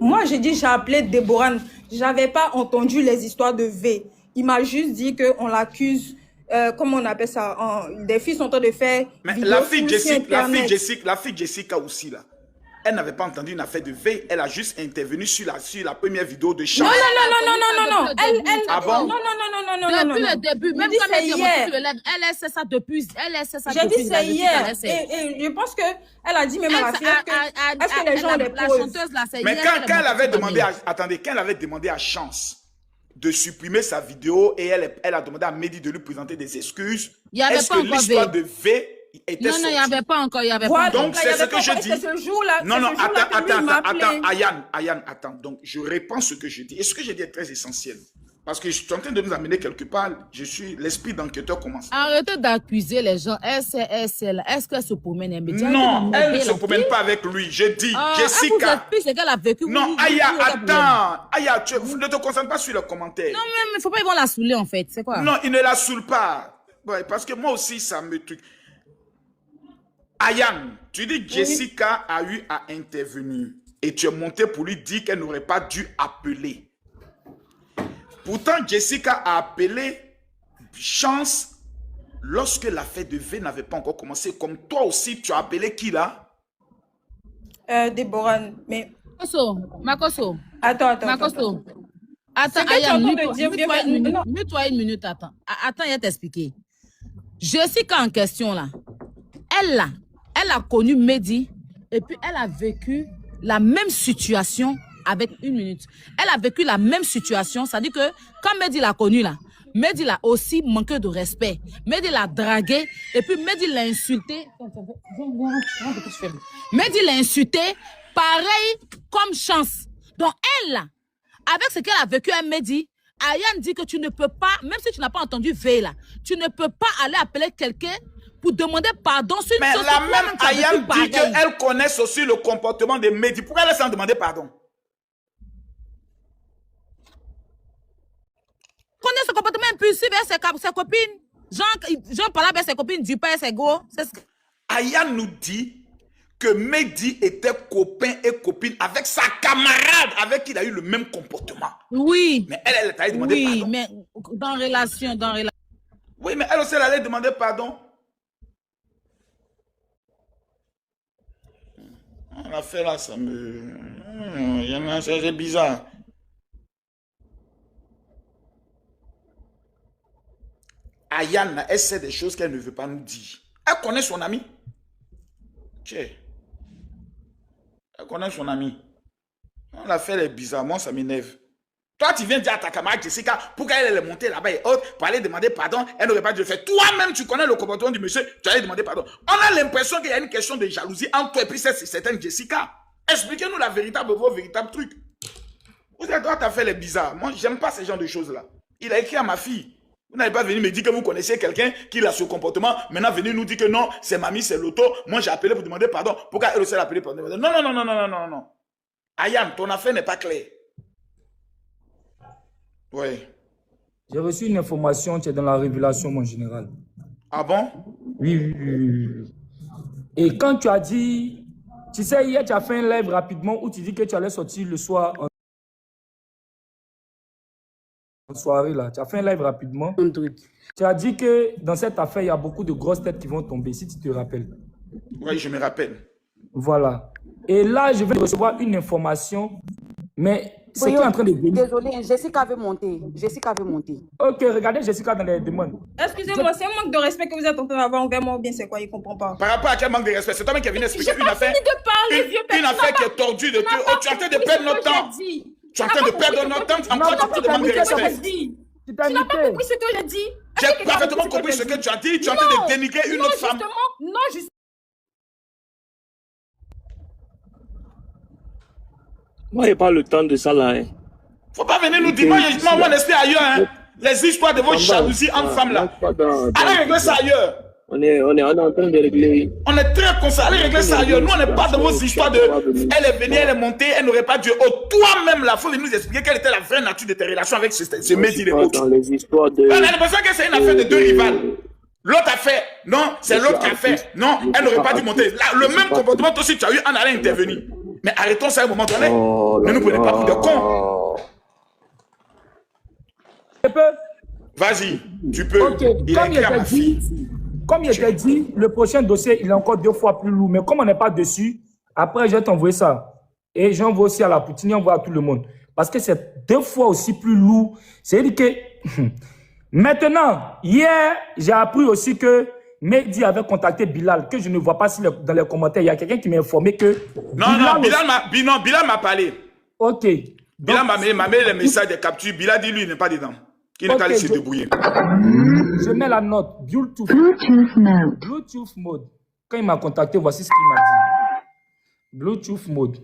Moi, j'ai dit, j'ai appelé Deborah. Je n'avais pas entendu les histoires de V. Il m'a juste dit qu'on l'accuse, comment on appelle ça, des filles sont en train de faire... Mais la fille Jessica aussi, là, elle n'avait pas entendu une affaire de V, elle a juste intervenu sur la première vidéo de Charles. Non. Ah bon? Non. Depuis le début, même quand elle a fait ça depuis. J'ai dit c'est hier. Et je pense qu'elle a dit même à la fille est-ce que les gens ont des preuves? Mais quand elle avait demandé à... Attendez, quand elle avait demandé à Chance de supprimer sa vidéo et elle a demandé à Mehdi de lui présenter des excuses, est-ce que l'histoire de V était sortie? Non, il n'y avait pas encore. Donc, c'est ce que je dis. Ce jour-là, non, attends, Ayane, attends. Donc, je réponds ce que je dis. Et ce que je dis est très essentiel. Parce que je suis en train de nous amener quelque part. L'esprit d'enquêteur commence. Arrêtez d'accuser les gens. Est-ce qu'elle se promène un média? Non, elle ne se promène pas avec lui. Je dis, Jessica. Elle vous explique ce qu'elle a vécu. Non, Aya, attends. Aya, ne te concentre pas sur les commentaires. Non, mais il ne faut pas ils vont la saouler en fait. C'est quoi? Non, ils ne la saoulent pas. Ouais, parce que moi aussi, ça me truc. Ayane, tu dis Jessica a eu à intervenir. Et tu es monté pour lui dire qu'elle n'aurait pas dû appeler. Pourtant, Jessica a appelé Chance lorsque l'affaire de V n'avait pas encore commencé. Comme toi aussi, tu as appelé qui là? Deborah, mais... Makoso. Attends, Ayane, mute-toi une minute, attends. Attends, il va t'expliquer. Jessica en question là, elle a connu Mehdi et puis elle a vécu la même situation avec une minute. Elle a vécu la même situation, c'est-à-dire que quand Mehdi l'a connu là, Mehdi l'a aussi manqué de respect. Mehdi l'a dragué et puis Mehdi l'a insulté. Mehdi l'a insulté, pareil comme Chance. Donc elle, avec ce qu'elle a vécu à Mehdi, Ayane dit que tu ne peux pas, même si tu n'as pas entendu V là, tu ne peux pas aller appeler quelqu'un pour demander pardon sur une Mais chose la que même toi-même tu as Ayam vécu dit pareil. qu'elle connaît aussi le comportement de Mehdi. Pourquoi elle s'en demander pardon? Connaît ce comportement impulsif avec ses copines. Jean parlait avec ses copines du père et ses go. Ayam nous dit que Mehdi était copain et copine avec sa camarade avec qui il a eu le même comportement. Oui. Mais elle t'a demandé pardon. Oui, mais dans relation. Oui, mais elle aussi, elle allait demander pardon. L'affaire là, ça me... C'est bizarre. Ayane, elle sait des choses qu'elle ne veut pas nous dire. Elle connaît son ami. Tiens. Elle connaît son ami. L'affaire est bizarre. Moi, ça m'énerve. Toi, tu viens dire à ta camarade Jessica, pour qu'elle est montée là-bas et autres, pour aller demander pardon, elle n'aurait pas dû le faire. Toi-même, tu connais le comportement du monsieur, tu allais demander pardon. On a l'impression qu'il y a une question de jalousie entre toi et puis cette certaine Jessica. Expliquez-nous vos véritables trucs. Vous êtes toi, t'as fait les bizarres. Moi, j'aime pas ce genre de choses-là. Il a écrit à ma fille. Vous n'avez pas venu me dire que vous connaissez quelqu'un qui a ce comportement. Maintenant, venez nous dire que non, c'est mamie, c'est l'auto. Moi, j'ai appelé pour demander pardon. Pourquoi elle aussi a appelé pour demander pardon? Non. Ayam, ton affaire n'est pas claire. Oui. J'ai reçu une information, tu es dans la révélation, mon général. Ah bon? Oui. Et quand tu as dit, tu sais, hier, tu as fait un live rapidement où tu dis que tu allais sortir le soir en soirée, là. Tu as fait un live rapidement. Tu as dit que dans cette affaire, il y a beaucoup de grosses têtes qui vont tomber, si tu te rappelles. Oui, je me rappelle. Voilà. Et là, je vais recevoir une information, mais c'est qui est en train de venir? Désolé, Jessica veut monter. Ok, regardez Jessica dans les demandes. Excusez-moi, c'est un manque de respect que vous êtes en train d'avoir envers moi ou bien c'est quoi? Il ne comprend pas. Par rapport à quel manque de respect? C'est toi-même qui est venu expliquer une affaire. De parler, vieux une affaire qui est tordue de tout. Oh, tu es en train de perdre notre temps. Tu es en train de perdre notre temps. Encore tu parles de manque de respect. Tu n'as pas compris ce que j'ai dit. J'ai parfaitement compris ce que tu as dit. Tu es en train de dénigrer une autre femme. Non, justement. Moi, il n'y a pas le temps de ça là. Faut pas venir nous dire, moi, mon esprit ailleurs. Hein. Les histoires de vos jalousies entre femmes là. Allez régler ça ailleurs. On est en train de régler. On est très conscient. Allez régler ça ailleurs. Nous, on n'est pas dans vos histoires de. Elle est venue, elle est montée, elle n'aurait pas dû. Oh, toi-même là, il faut nous expliquer quelle était la vraie nature de tes relations avec ce Mehdi et autres. Dans les histoires de. On a l'impression que c'est une affaire de deux rivales. L'autre a fait, non, c'est l'autre qui a fait. Non, elle n'aurait pas dû monter. Là, le même comportement, toi aussi, tu as eu, en allant intervenir. Mais arrêtons ça à un moment donné. Ne nous prenez pas pour des cons. Vas-y, tu peux. Ok, comme il était dit, le prochain dossier, il est encore 2 fois plus lourd. Mais comme on n'est pas dessus, après, je vais t'envoyer ça. Et j'envoie aussi à la Poutine, j'envoie à tout le monde. Parce que c'est 2 fois aussi plus lourd. C'est-à-dire que... Maintenant, hier, j'ai appris aussi que Mehdi avait contacté Bilal, que je ne vois pas si dans les commentaires. Il y a quelqu'un qui m'a informé que... Bilal m'a parlé. Ok. Bilal m'a mis les messages des captures. Bilal dit lui, il n'est pas dedans. Qu'il n'est qu'à laisser débrouiller. Je mets la note. Bluetooth mode. Quand il m'a contacté, voici ce qu'il m'a dit. Bluetooth mode.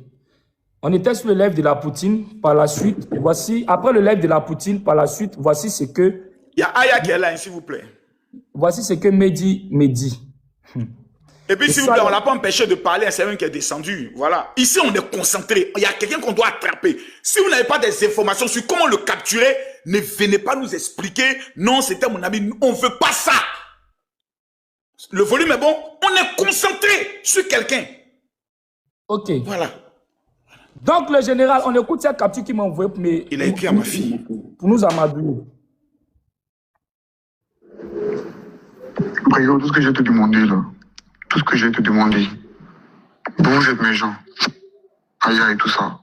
On était sur le live de la Poutine. Par la suite, voici... Après le live de la Poutine, par la suite, voici ce que... Il y a Aya qui est là, s'il vous plaît. Voici ce que Mehdi me dit. Et puis, s'il vous plaît, on ne l'a pas empêché de parler à celui qui est descendu. Voilà. Ici, on est concentré. Il y a quelqu'un qu'on doit attraper. Si vous n'avez pas des informations sur comment le capturer, ne venez pas nous expliquer. Non, c'était mon ami. On ne veut pas ça. Le volume est bon. On est concentré sur quelqu'un. Ok. Voilà. Donc, le général, on écoute cette capture qu'il m'a envoyée. Mais il a écrit à ma fille. Pour nous amadouer. Brio, tout ce que j'ai te demandé là, tout ce que j'ai te demandé, vous êtes méchants. Aya et tout ça.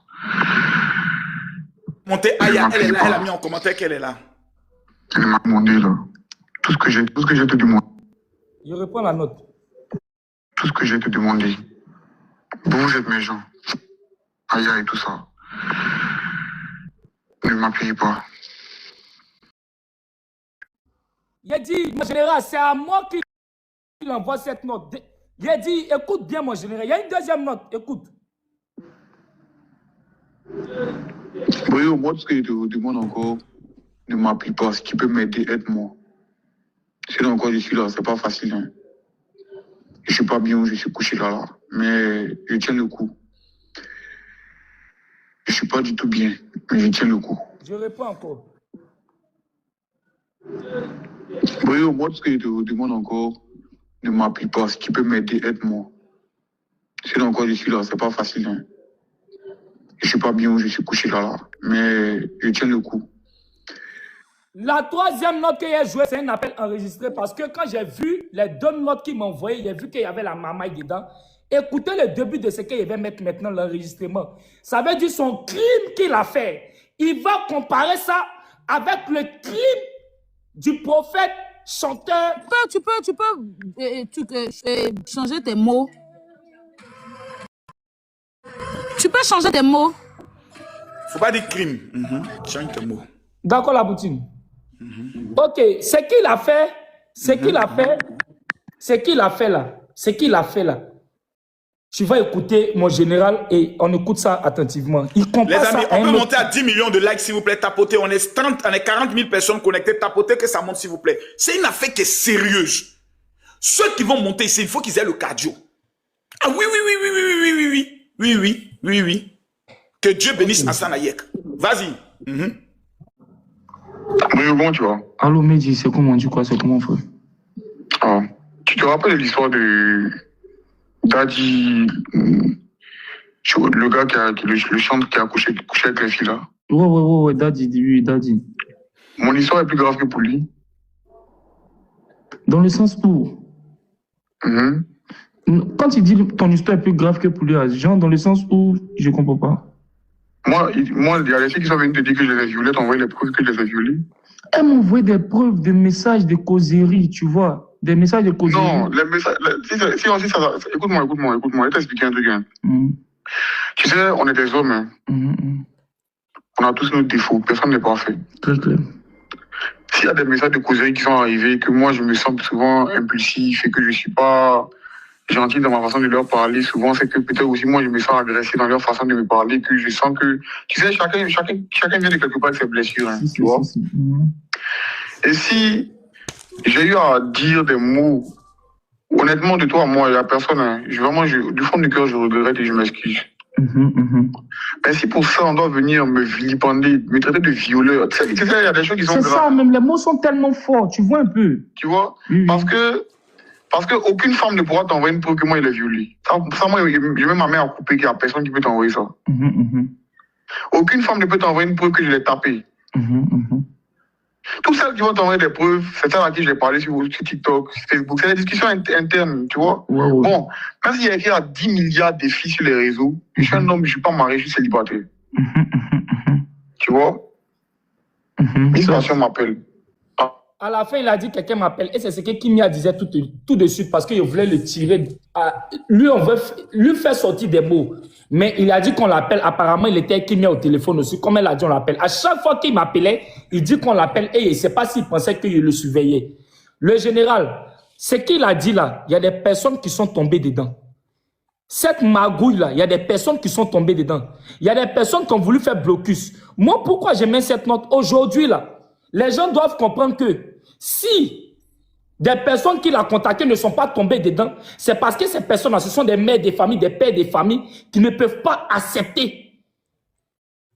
Montez Aya, elle est là, elle a mis en commentaire qu'elle est là. Elle m'a demandé là, tout ce que j'ai te demandé. Je reprends la note. Tout ce que j'ai te demandé, vous êtes méchants. Aya et tout ça. Ne m'appuyez pas. Il a dit, mon général, c'est à moi qu'il envoie cette note. Il a dit, écoute bien, mon général. Il y a une deuxième note, écoute. Brio, moi, tout ce que je te demande encore, ne m'appuie pas. Ce qui peut m'aider, aide-moi. Sinon, encore, je suis là, c'est pas facile. Hein. Je suis pas bien, je suis couché là. Mais je tiens le coup. Je suis pas du tout bien, mais je tiens le coup. Je réponds encore. Oui, moi, ce que je te demande encore, ne m'appuie pas. Si tu peux m'aider, aide-moi. Sinon, encore, je suis là, c'est pas facile. Hein. Je suis pas bien, je suis couché là. Mais je tiens le coup. La troisième note qu'il a jouée, c'est un appel enregistré parce que quand j'ai vu les 2 notes qu'il m'a envoyées, j'ai vu qu'il y avait la mamaille dedans. Écoutez le début de ce qu'il va mettre maintenant, l'enregistrement. Ça veut dire son crime qu'il a fait. Il va comparer ça avec le crime du prophète chanteur. Tu peux changer tes mots. Tu peux changer tes mots. Faut pas dire crime. Change tes mots. D'accord, la poutine. Ok, ce qu'il a fait, ce qu'il a fait là. Tu vas écouter mon général et on écoute ça attentivement. Il compare Les amis, ça on peut monter à 10 millions de likes, s'il vous plaît, tapotez. On est 40 000 personnes connectées, tapotez que ça monte, s'il vous plaît. C'est une affaire qui est sérieuse. Ceux qui vont monter ici, il faut qu'ils aient le cardio. Ah oui. Que Dieu bénisse Hassan Ayek. Vas-y. Oui, bon, tu vois. Allô, Mehdi, c'est comment, tu crois, c'est comment, frère? Ah, tu te rappelles de l'histoire de Daddy, le gars le chanteur qui a couché avec les filles là? Ouais, Daddy, oui, Daddy. Mon histoire est plus grave que pour lui. Dans le sens où... Quand tu dis ton histoire est plus grave que pour lui, genre dans le sens où je comprends pas. Moi, il y a des filles qui sont venues te dire que je les ai violées, t'envoyer les preuves que je les ai violées. Elle m'a envoyé des preuves, des messages de causerie, tu vois. Des messages de causerie. Non, les messages... Écoute-moi, je vais t'expliquer un truc. Hein. Tu sais, on est des hommes. Hein. On a tous nos défauts. Personne n'est parfait. Très clair. S'il y a des messages de causerie qui sont arrivés, que moi, je me sens souvent impulsif et que je ne suis pas gentil dans ma façon de leur parler, souvent, c'est que peut-être aussi moi, je me sens agressé dans leur façon de me parler, que je sens que... Tu sais, chacun vient de quelque part avec ses blessures, hein, tu vois. Et si j'ai eu à dire des mots, honnêtement, de toi à moi, il n'y a personne, hein, du fond du cœur, je regrette et je m'excuse. Mais si pour ça, on doit venir me vilipender, me traiter de violeur, tu sais, il y a des choses qui sont graves. C'est ça, même les mots sont tellement forts, tu vois un peu. Tu vois, parce que aucune femme ne pourra t'envoyer une preuve que moi, il est violé. Ça moi, je mets ma main à couper qu'il n'y a personne qui peut t'envoyer ça. Aucune femme ne peut t'envoyer une preuve que je l'ai tapé. Toutes celles qui vont t'envoyer des preuves, c'est celles à qui j'ai parlé sur TikTok, sur Facebook. C'est des discussions internes, tu vois. Bon, même s'il y a écrit à 10 milliards de filles sur les réseaux, je suis un homme, je ne suis pas marié, je suis célibataire. Tu vois. Une personne m'appelle. À la fin, il a dit quelqu'un m'appelle. Et c'est ce que Kimia disait tout de suite parce qu'il voulait le tirer. Lui, on veut lui faire sortir des mots. Mais il a dit qu'on l'appelle. Apparemment, il était avec Kimia au téléphone aussi. Comme elle a dit, on l'appelle. À chaque fois qu'il m'appelait, il dit qu'on l'appelle et il ne sait pas s'il pensait qu'il le surveillait. Le général, ce qu'il a dit là, il y a des personnes qui sont tombées dedans. Cette magouille-là, il y a des personnes qui sont tombées dedans. Il y a des personnes qui ont voulu faire blocus. Moi, pourquoi j'ai mis cette note aujourd'hui là? Les gens doivent comprendre que si des personnes qui l'ont contacté ne sont pas tombées dedans, c'est parce que ces personnes-là, ce sont des mères des familles, des pères des familles qui ne peuvent pas accepter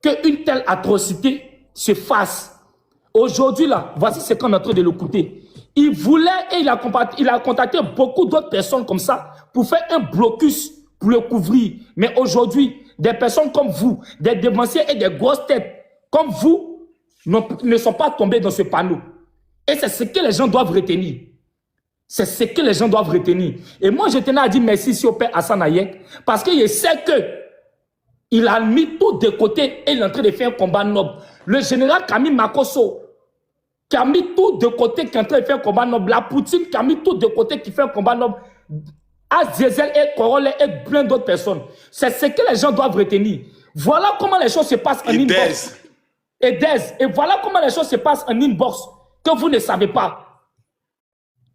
qu'une telle atrocité se fasse. Aujourd'hui, là, voici ce qu'on est en train de l'écouter. Il voulait et il a contacté beaucoup d'autres personnes comme ça pour faire un blocus pour le couvrir. Mais aujourd'hui, des personnes comme vous, des dévanciers et des grosses têtes comme vous, ne sont pas tombés dans ce panneau. Et c'est ce que les gens doivent retenir. C'est ce que les gens doivent retenir. Et moi, je tenais à dire merci ici au père Hassan Ayek, parce que je sais que il a mis tout de côté et il est en train de faire un combat noble. Le général Camille Makosso, qui a mis tout de côté, qui est en train de faire un combat noble. La Poutine, qui a mis tout de côté, qui fait un combat noble. Azizel et Korole et plein d'autres personnes. C'est ce que les gens doivent retenir. Voilà comment les choses se passent en inbox. Et voilà comment les choses se passent en inbox que vous ne savez pas.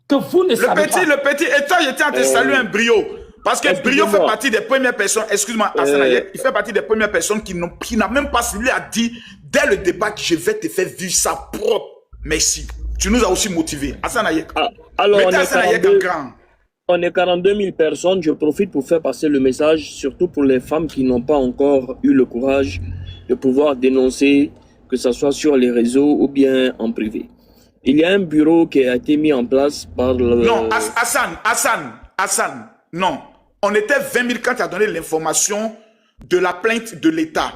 Que vous ne savez pas. Le petit, et toi, j'étais en train de saluer un Brio. Parce que Brio fait partie des premières personnes, excuse-moi, Hassan Ayek, il fait partie des premières personnes qui n'a même pas ciblé à dire dès le débat que je vais te faire vivre ça propre. Merci. Tu nous as aussi motivés. Hassan Ayek. Alors, mettez Hassan Ayek en grand. On est 42 000 personnes. Je profite pour faire passer le message, surtout pour les femmes qui n'ont pas encore eu le courage de pouvoir dénoncer, que ce soit sur les réseaux ou bien en privé. Il y a un bureau qui a été mis en place par le... Non, Hassan, non. On était 20 000 quand tu as donné l'information de la plainte de l'État.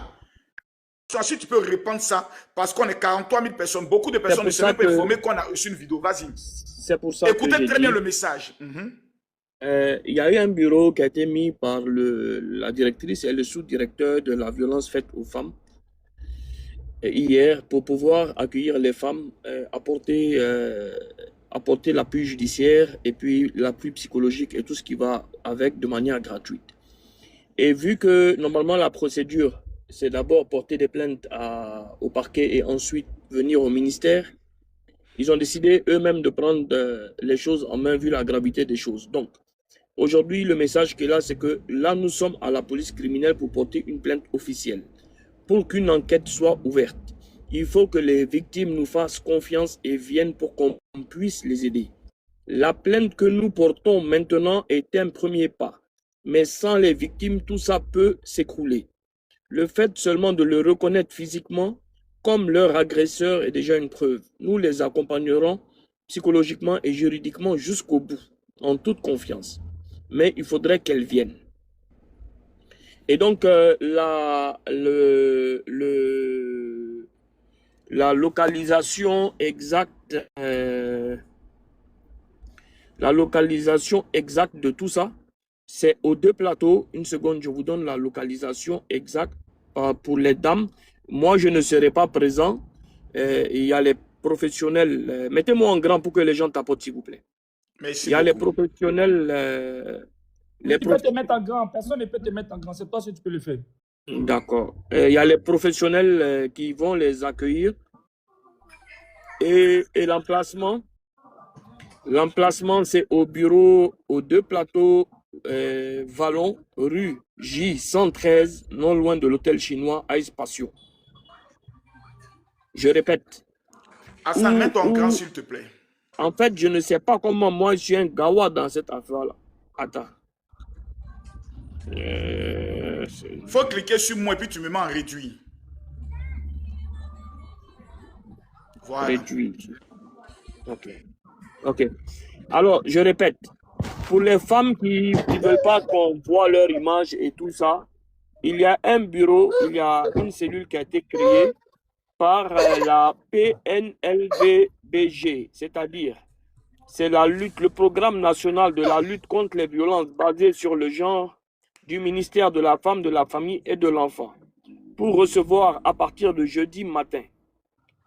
Ensuite, tu peux répondre ça, parce qu'on est 43 000 personnes. Beaucoup de personnes ne sont même pas informées qu'on a reçu une vidéo. Vas-y. C'est pour ça Écoutez que très bien le message. il y a eu un bureau qui a été mis par la directrice et le sous-directeur de la violence faite aux femmes hier pour pouvoir accueillir les femmes, apporter l'appui judiciaire et puis l'appui psychologique et tout ce qui va avec de manière gratuite. Et vu que normalement la procédure, c'est d'abord porter des plaintes au parquet et ensuite venir au ministère, ils ont décidé eux-mêmes de prendre les choses en main vu la gravité des choses. Donc, aujourd'hui, le message qui est là, c'est que là, nous sommes à la police criminelle pour porter une plainte officielle. Pour qu'une enquête soit ouverte, il faut que les victimes nous fassent confiance et viennent pour qu'on puisse les aider. La plainte que nous portons maintenant est un premier pas. Mais sans les victimes, tout ça peut s'écrouler. Le fait seulement de le reconnaître physiquement comme leur agresseur est déjà une preuve. Nous les accompagnerons psychologiquement et juridiquement jusqu'au bout, en toute confiance. Mais il faudrait qu'elles viennent. Et donc, la localisation exacte, de tout ça, c'est aux deux plateaux. Une seconde, je vous donne la localisation exacte pour les dames. Moi, je ne serai pas présent. Il y a les professionnels. Mettez-moi en grand pour que les gens tapotent, s'il vous plaît. Merci il y a beaucoup. les professionnels. Tu peux te mettre en grand. Personne ne peut te mettre en grand. C'est toi si tu peux le faire. D'accord. Il y a les professionnels qui vont les accueillir. Et l'emplacement, c'est au bureau, aux deux plateaux, Vallon, rue J113, non loin de l'hôtel chinois Ice Passion. Je répète. Hassan, mets-toi en grand, s'il te plaît. En fait, je ne sais pas comment moi je suis un gawa dans cette affaire-là. Attends. Faut cliquer sur moi et puis tu me mets en réduit. Voilà. Réduit. Ok. Alors, je répète. Pour les femmes qui ne veulent pas qu'on voit leur image et tout ça, il y a un bureau, il y a une cellule qui a été créée par la PNLVBG, c'est-à-dire c'est la lutte, le programme national de la lutte contre les violences basées sur le genre du ministère de la Femme, de la Famille et de l'Enfant, pour recevoir à partir de jeudi matin,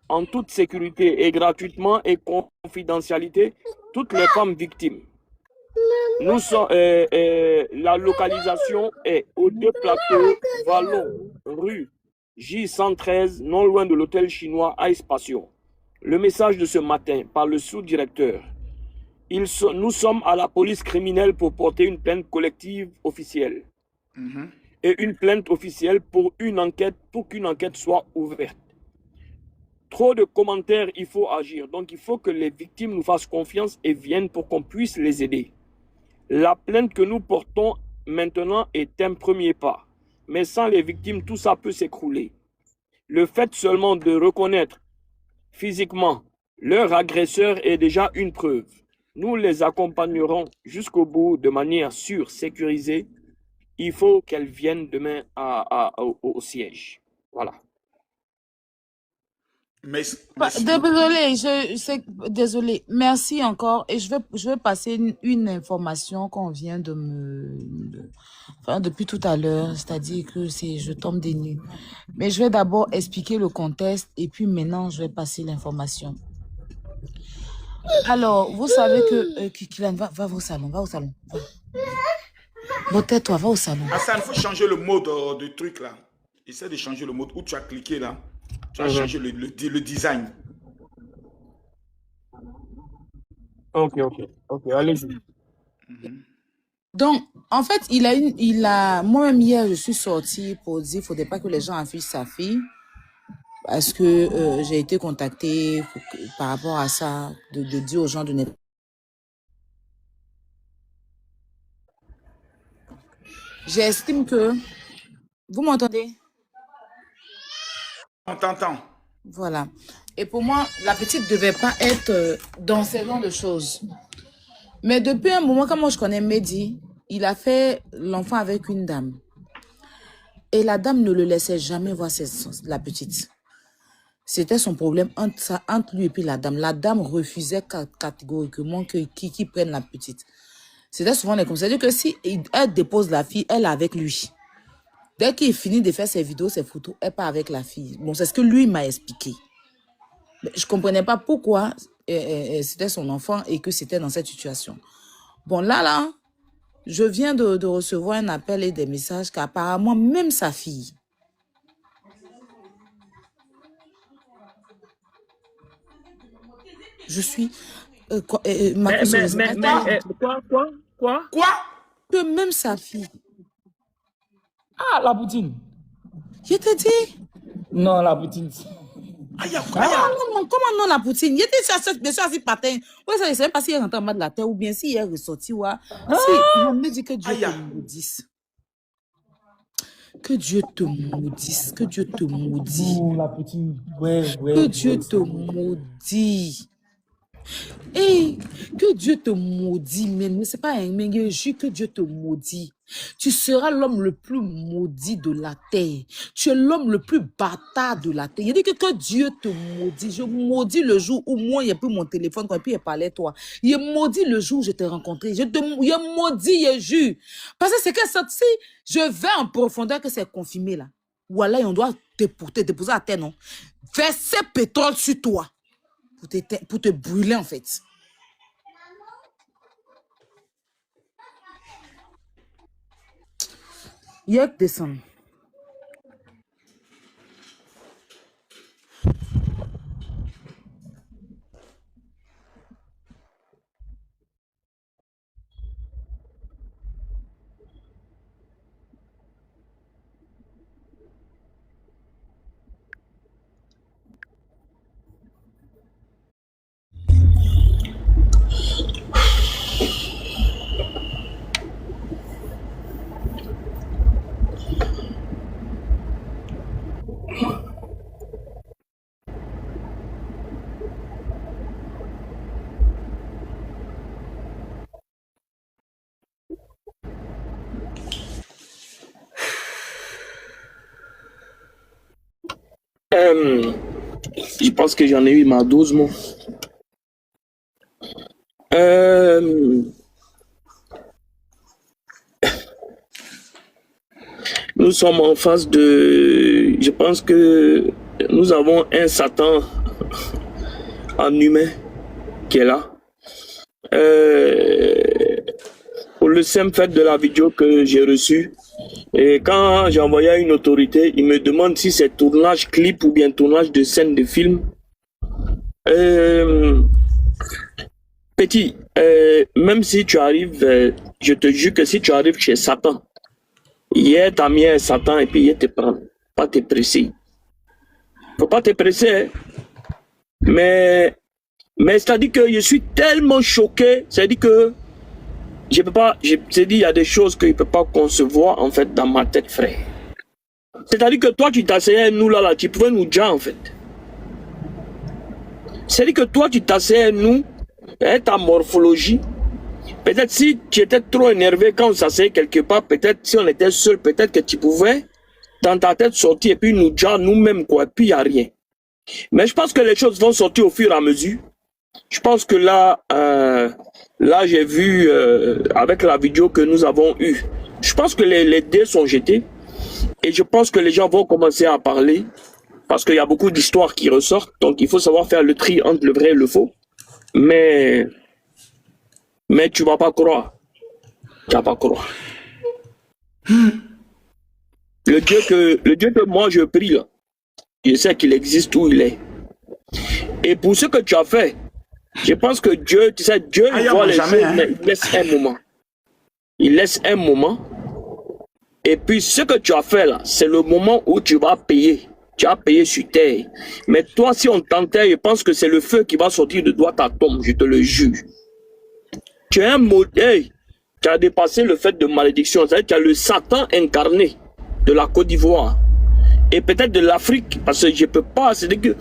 en toute sécurité et gratuitement et confidentialité, toutes les femmes victimes. Nous sommes, la localisation est aux deux plateaux Vallon, rue J113, non loin de l'hôtel chinois Ice Passion. Le message de ce matin par le sous-directeur. Nous sommes à la police criminelle pour porter une plainte collective officielle. Et une plainte officielle pour qu'une enquête soit ouverte. Trop de commentaires, il faut agir. Donc il faut que les victimes nous fassent confiance et viennent pour qu'on puisse les aider. La plainte que nous portons maintenant est un premier pas. Mais sans les victimes, tout ça peut s'écrouler. Le fait seulement de reconnaître physiquement leur agresseur est déjà une preuve. Nous les accompagnerons jusqu'au bout de manière sûre, sécurisée. Il faut qu'elles viennent demain au siège. Voilà. Désolé. Merci encore. Et je vais passer une information qu'on vient depuis tout à l'heure. C'est-à-dire que je tombe des nues. Mais je vais d'abord expliquer le contexte et puis maintenant, je vais passer l'information. Alors, vous savez que Kylian, va au salon. Va. Bon, tais-toi, va au salon. Hassan, il faut changer le mode de truc là. Essaie de changer le mode où tu as cliqué là. Tu as changé le design. Ok, allez-y. Donc, en fait, moi-même hier, je suis sortie pour dire qu'il ne faudrait pas que les gens affichent sa fille. Parce que j'ai été contactée par rapport à ça, de dire aux gens de ne j'estime que... Vous m'entendez? On t'entend. Voilà. Et pour moi, la petite ne devait pas être dans ce genre de choses. Mais depuis un moment, quand moi je connais Mehdi, il a fait l'enfant avec une dame. Et la dame ne le laissait jamais voir la petite. C'était son problème entre lui et puis la dame. La dame refusait catégoriquement qui prenne la petite. C'était souvent les conseils. C'est-à-dire que si elle dépose la fille, elle est avec lui. Dès qu'il finit de faire ses vidéos, ses photos, elle part avec la fille. Bon, c'est ce que lui m'a expliqué. Mais je ne comprenais pas pourquoi c'était son enfant et que c'était dans cette situation. Bon, là, je viens de recevoir un appel et des messages qu'apparemment, même sa fille, je suis... quoi? Que même sa fille... Ah, la poutine. Je te dis... Non, la poutine. Non, comment non la poutine? Il était sur bien sûr assis par terre. Ouais, ça ne sais même pas s'il est rentré en bas de la terre ou bien s'il est ressorti. Ouais. Il me dit que Dieu te maudisse. Que Dieu te maudisse. Que Dieu te maudit. Oh, la poutine. Ouais. Que Dieu te maudit. Et que Dieu te maudit, mais c'est pas un mais je que Dieu te maudit. Tu seras l'homme le plus maudit de la terre. Tu es l'homme le plus bâtard de la terre. Il dit que Dieu te maudit. Je maudis le jour où moi, il n'y a plus mon téléphone, quand il parlait à toi. Il maudit le jour où je t'ai rencontré. Il maudit, je jure. Parce que c'est que ça, si je vais en profondeur, que c'est confirmé là. Voilà, on doit te déposer à terre, non? Verser pétrole sur toi. Pour te brûler, en fait. Il y a que descendre. Je pense que j'en ai eu ma dose, moi. Nous sommes en face de... Je pense que nous avons un Satan en humain qui est là. Pour le simple fait de la vidéo que j'ai reçue, et quand j'ai envoyé à une autorité, il me demande si c'est tournage clip ou bien tournage de scène de film. Petit, même si tu arrives, je te jure que si tu arrives chez Satan, hier t'as mis un Satan et puis il te prend. Pas te presser. Faut pas te presser. Hein. Mais c'est-à-dire que je suis tellement choqué, c'est-à-dire que je peux pas, je te dis, il y a des choses que je peux pas concevoir en fait dans ma tête, frère. C'est-à-dire que toi tu t'asseyais nous là, tu pouvais nous dire en fait. C'est-à-dire que toi tu t'asseyais nous, ta morphologie. Peut-être si tu étais trop énervé quand on s'asseyait quelque part, peut-être si on était seul, peut-être que tu pouvais dans ta tête sortir et puis nous dire nous-mêmes quoi, et puis il n'y a rien. Mais je pense que les choses vont sortir au fur et à mesure. Je pense que là, là j'ai vu avec la vidéo que nous avons eue, je pense que les dés sont jetés et je pense que les gens vont commencer à parler parce qu'il y a beaucoup d'histoires qui ressortent, donc il faut savoir faire le tri entre le vrai et le faux. Mais tu vas pas croire. Tu vas pas croire. Le Dieu que moi je prie là, je sais qu'il existe où il est. Et pour ce que tu as fait, je pense que Dieu, tu sais, Dieu voit les choses, mais il laisse un moment. Il laisse un moment. Et puis ce que tu as fait là, c'est le moment où tu vas payer. Tu as payé sur terre. Mais toi, si on t'enterre, je pense que c'est le feu qui va sortir de toi ta tombe, je te le jure. Tu es un maudit. Hey, Tu as dépassé le fait de malédiction. C'est-à-dire que tu as le Satan incarné de la Côte d'Ivoire. Et peut-être de l'Afrique. Parce que je ne peux pas. C'est-à-dire que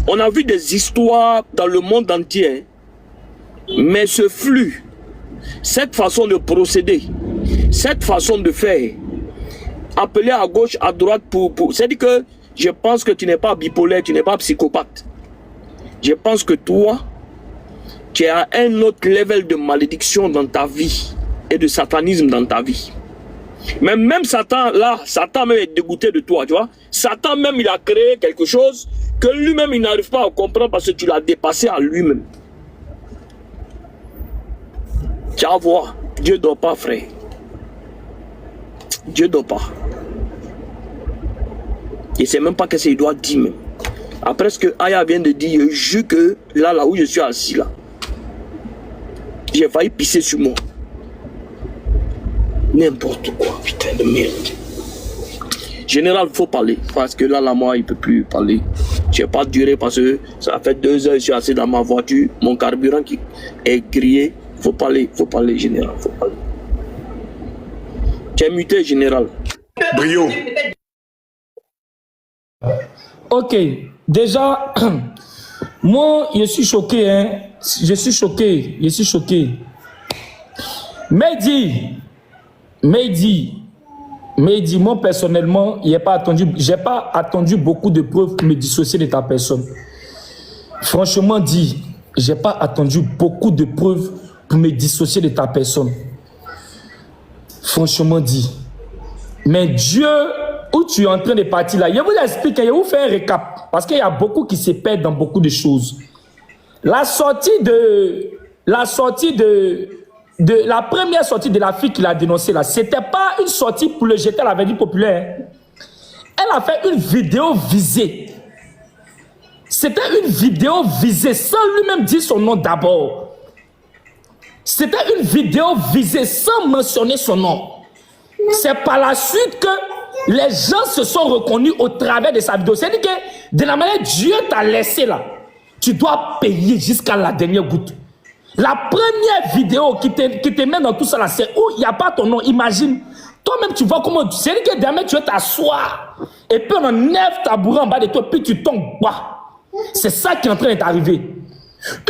on a vu des histoires dans le monde entier. Mais ce flux, cette façon de procéder, cette façon de faire, appeler à gauche, à droite c'est-à-dire que je pense que tu n'es pas bipolaire, tu n'es pas psychopathe. Je pense que toi, tu as un autre level de malédiction dans ta vie et de satanisme dans ta vie. Mais même Satan, là, Satan même est dégoûté de toi, tu vois. Satan même, il a créé quelque chose que lui-même, il n'arrive pas à comprendre parce que tu l'as dépassé à lui-même. Tu vas voir, Dieu ne dort pas, frère. Dieu ne dort pas. Il ne sait même pas ce qu'il doit dire même. Après ce que Aya vient de dire, je jure que là où je suis assis là, j'ai failli pisser sur moi. N'importe quoi, putain de merde. Général, il faut parler. Parce que là, moi, il ne peut plus parler. Je n'ai pas duré parce que ça fait 2 heures, je suis assis dans ma voiture. Mon carburant qui est grillé. Il faut parler, général. Il faut parler. Tu es muté, général. Brio. Ok, déjà, moi, je suis choqué, hein. Je suis choqué. Mehdi, moi, personnellement, j'ai pas attendu beaucoup de preuves pour me dissocier de ta personne. Franchement dit, j'ai pas attendu beaucoup de preuves pour me dissocier de ta personne. Franchement dit. Mais Dieu, où tu es en train de partir là, je vous explique, je vous fais un récap. Parce qu'il y a beaucoup qui se perdent dans beaucoup de choses. La première sortie de la fille qu'il a dénoncée là, c'était pas une sortie pour le jeter à la verdure populaire. Elle a fait une vidéo visée. C'était une vidéo visée sans lui-même dire son nom d'abord. C'était une vidéo visée sans mentionner son nom. C'est par la suite que les gens se sont reconnus au travers de sa vidéo. C'est-à-dire que de la manière Dieu t'a laissé là, tu dois payer jusqu'à la dernière goutte. La première vidéo qui te met dans tout ça là, c'est où il n'y a pas ton nom. Imagine, toi-même tu vois comment, c'est-à-dire que demain tu vas t'asseoir et puis on enlève ta bourre en bas de toi puis tu tombes bas. C'est ça qui est en train d'arriver.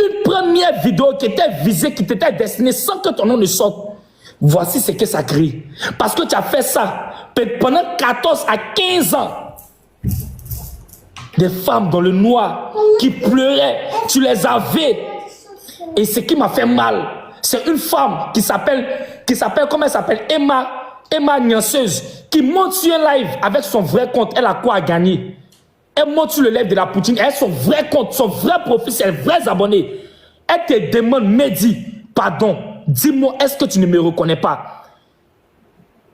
Une première vidéo qui était visée, qui t'était destinée sans que ton nom ne sorte. Voici ce que ça crée. Parce que tu as fait ça pendant 14 à 15 ans. Des femmes dans le noir qui pleuraient, tu les avais. Et ce qui m'a fait mal, c'est une femme qui s'appelle, comment elle s'appelle, Emma Nianceuse, qui monte sur un live avec son vrai compte. Elle a quoi à gagner? Elle monte sur le live de la Poutine. Elle a son vrai compte, son vrai profil, ses vrais abonnés. Elle te demande, Mehdi, pardon, dis-moi, est-ce que tu ne me reconnais pas?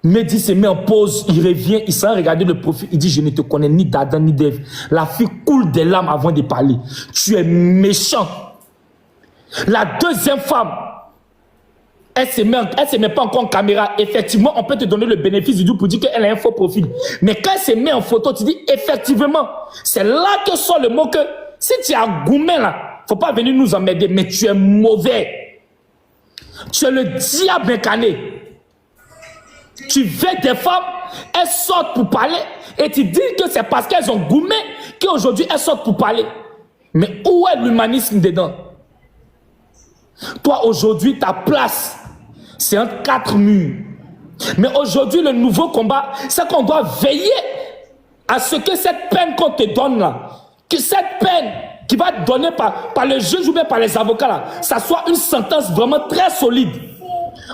Mehdi se met en pause, il revient, il s'en regarde le profil, il dit, je ne te connais ni d'Adam ni d'Ève. La fille coule des larmes avant de parler. Tu es méchant. La deuxième femme, elle se met pas encore en caméra. Effectivement, on peut te donner le bénéfice du doute pour dire qu'elle a un faux profil. Mais quand elle se met en photo, tu dis effectivement. C'est là que sort le mot que si tu as gourmet là, faut pas venir nous emmerder, mais tu es mauvais. Tu es le diable incarné. Tu veux des femmes, elles sortent pour parler et tu dis que c'est parce qu'elles ont gourmet qu'aujourd'hui elles sortent pour parler. Mais où est l'humanisme dedans? Toi, aujourd'hui, ta place, c'est entre 4 murs. Mais aujourd'hui, le nouveau combat, c'est qu'on doit veiller à ce que cette peine qu'on te donne là, que cette peine qui va te donner par le juge ou bien par les avocats là, ça soit une sentence vraiment très solide.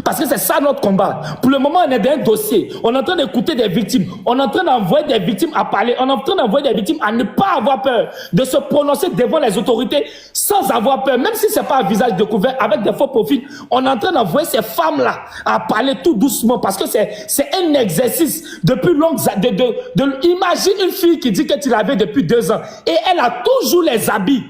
Parce que c'est ça notre combat. Pour le moment, on est dans un dossier. On est en train d'écouter des victimes. On est en train d'envoyer des victimes à parler. On est en train d'envoyer des victimes à ne pas avoir peur. De se prononcer devant les autorités sans avoir peur. Même si ce n'est pas un visage découvert avec des faux profils. On est en train d'envoyer ces femmes-là à parler tout doucement. Parce que c'est un exercice depuis longues années. Imagine une fille qui dit que tu l'avais depuis 2 ans. Et elle a toujours les habits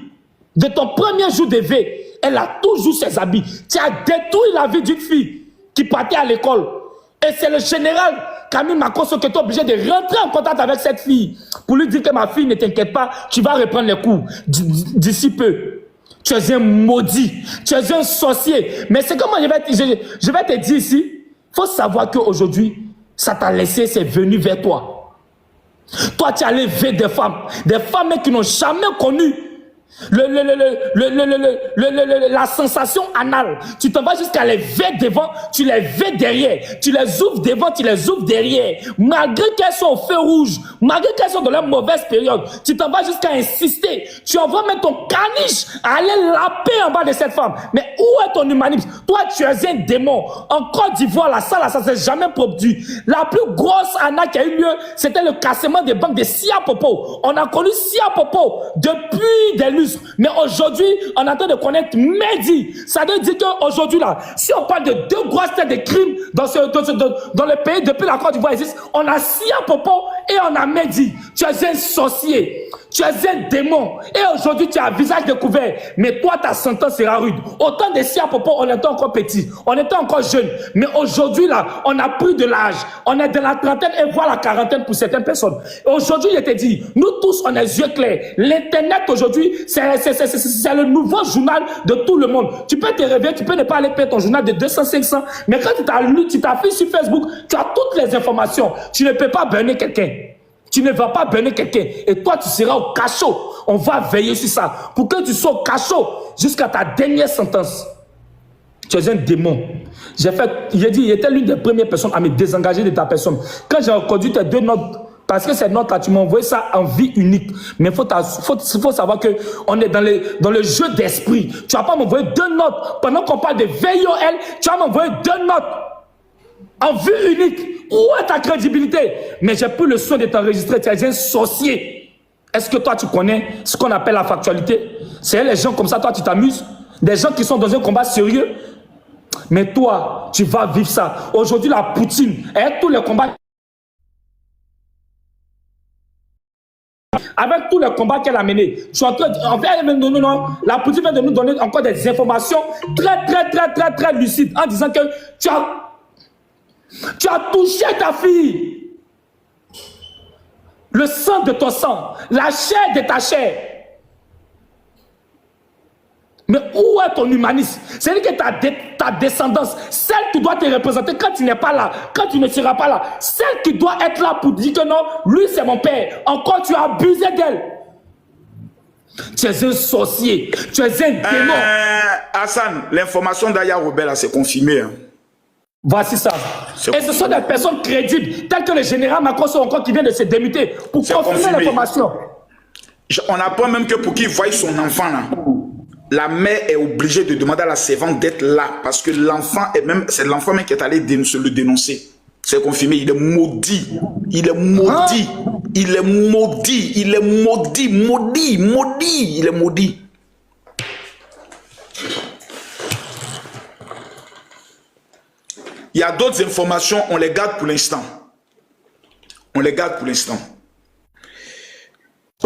de ton premier jour de veille. Elle a toujours ses habits. Tu as détruit la vie d'une fille qui partait à l'école. Et c'est le général Camille Makosso qui est obligé de rentrer en contact avec cette fille pour lui dire que ma fille, ne t'inquiète pas, tu vas reprendre les cours d'ici peu. Tu es un maudit. Tu es un sorcier. Mais c'est comment je vais te dire ici. faut savoir qu'aujourd'hui, ça t'a laissé, c'est venu vers toi. Toi, tu as levé des femmes qui n'ont jamais connu la sensation anale. Tu t'en vas jusqu'à les ver devant, tu les ver derrière, tu les ouvres devant, tu les ouvres derrière, malgré qu'elles sont au feu rouge, malgré qu'elles sont dans leur mauvaise période, tu t'en vas jusqu'à insister, tu envoies même ton caniche à aller laper en bas de cette femme. Mais où est ton humanisme? Toi, tu es un démon. En Côte d'Ivoire, la salle, ça s'est jamais produit. La plus grosse arnaque qui a eu lieu, c'était le cassement des banques de Sia Popo. On a connu Sia Popo depuis des lustres. Mais aujourd'hui, on est en train de connaître Mehdi. Ça veut dire qu'aujourd'hui, là, si on parle de deux grosses têtes de crimes dans le pays, depuis la Côte d'Ivoire existe, on a Sia Popo et on a Mehdi. Tu es un sorcier. Tu es un démon. Et aujourd'hui, tu as un visage découvert. Mais toi, ta sentence sera rude. Autant de Sia Popo, on était encore petit. On était encore jeune. Mais aujourd'hui, là, on a pris de l'âge. On est dans la trentaine et voire la quarantaine pour certaines personnes. Aujourd'hui, je te dis, nous tous, on a les yeux clairs. L'Internet, aujourd'hui, c'est le nouveau journal de tout le monde. Tu peux te réveiller, tu peux ne pas aller payer ton journal de 200, 500. Mais quand tu t'affiches sur Facebook, tu as toutes les informations. Tu ne peux pas burner quelqu'un. Tu ne vas pas burner quelqu'un. Et toi, tu seras au cachot. On va veiller sur ça. Pour que tu sois au cachot jusqu'à ta dernière sentence. Tu es un démon. Il était l'une des premières personnes à me désengager de ta personne. Quand j'ai reconduit tes 2 notes, parce que ces notes-là, tu m'as envoyé ça en vie unique. Mais il faut savoir qu'on est dans le jeu d'esprit. Tu vas pas m'envoyer 2 notes. Pendant qu'on parle de VIOL, tu vas m'envoyer 2 notes. En vue unique, où est ta crédibilité? Mais j'ai plus le soin de t'enregistrer, tu es un sorcier. Est-ce que toi tu connais ce qu'on appelle la factualité? C'est les gens comme ça, toi tu t'amuses? Des gens qui sont dans un combat sérieux? Mais toi, tu vas vivre ça. Aujourd'hui, la Poutine, avec tous les combats, avec tous les combats qu'elle a menés, la Poutine vient de nous donner encore des informations très lucides en disant que tu as touché ta fille. Le sang de ton sang, la chair de ta chair. Mais où est ton humanisme? C'est-à-dire que ta descendance, celle qui doit te représenter quand tu n'es pas là, quand tu ne seras pas là, celle qui doit être là pour dire que non, lui c'est mon père. Encore tu as abusé d'elle. Tu es un sorcier, tu es un démon. Hassan, l'information d'Aya Robert, c'est confirmé. Hein. Voici ça. Et ce sont des personnes crédibles, telles que le général Macron encore qui vient de se démuter pour confirmer l'information. On apprend même que pour qu'il voie son enfant là, la mère est obligée de demander à la servante d'être là parce que l'enfant est même, c'est l'enfant même qui est allé le dénoncer. C'est confirmé, il est maudit. Il est maudit. Il est maudit. Il est maudit. Maudit. Il est maudit. Il y a d'autres informations, on les garde pour l'instant. On les garde pour l'instant.